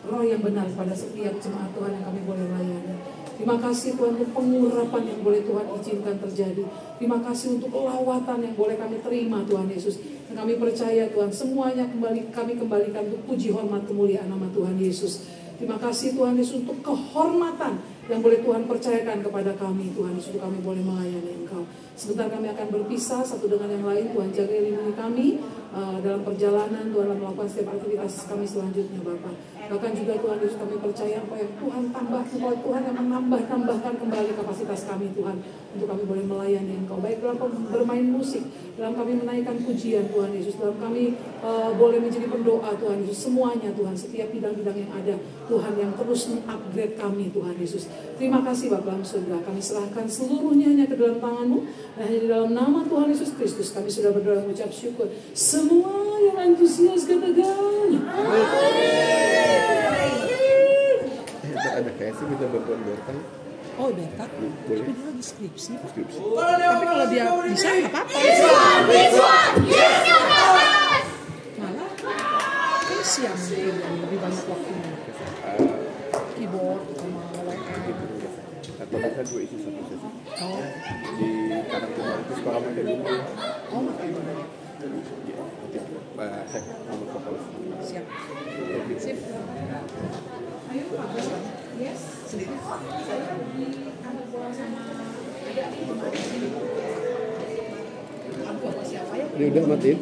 roh yang benar pada setiap jemaat Tuhan yang kami boleh layani. Terima kasih Tuhan untuk pengurapan yang boleh Tuhan izinkan terjadi. Terima kasih untuk lawatan yang boleh kami terima Tuhan Yesus. Dan kami percaya Tuhan semuanya kami kembalikan untuk puji hormat kemuliaan nama Tuhan Yesus. Terima kasih Tuhan Yesus untuk kehormatan yang boleh Tuhan percayakan kepada kami Tuhan Yesus, untuk kami boleh melayani Engkau. Sebentar kami akan berpisah satu dengan yang lain. Tuhan jaga lindungi kami dalam perjalanan Tuhan dalam melakukan setiap aktivitas kami selanjutnya Bapak. Bahkan juga Tuhan Yesus kami percaya apa yang Tuhan tambahkan, Tuhan yang menambahkan kembali kapasitas kami Tuhan untuk kami boleh melayani Engkau. Baik dalam bermain musik, dalam kami menaikkan pujian Tuhan Yesus, dalam kami boleh menjadi pendoa Tuhan Yesus, semuanya Tuhan, setiap bidang-bidang yang ada Tuhan yang terus mengupgrade kami Tuhan Yesus. Terima kasih Bapa dalam surga, kami serahkan seluruhnya hanya ke dalam tangan-Mu, dan hanya di dalam nama Tuhan Yesus Kristus kami sudah berdoa mengucap syukur. Semua yang antusias katakan ada kayak sih kita bantuan Berta. oh Berta? Boleh. Tapi dia lagi skripsi. Tapi kalau dia bisa nggak apa-apa. Malah kan siang lebih banyak waktunya. Keyboard sama WM. Atau bisa gue isi satu sesi. Oh. Di kanan kemarin itu sekolah ada dulu. Oh. Saya nomor vokalis. Siap. Sip. Ayo Pak. Yes. Saya di kantor bola sama ada di siapa ya? Ini udah matiin?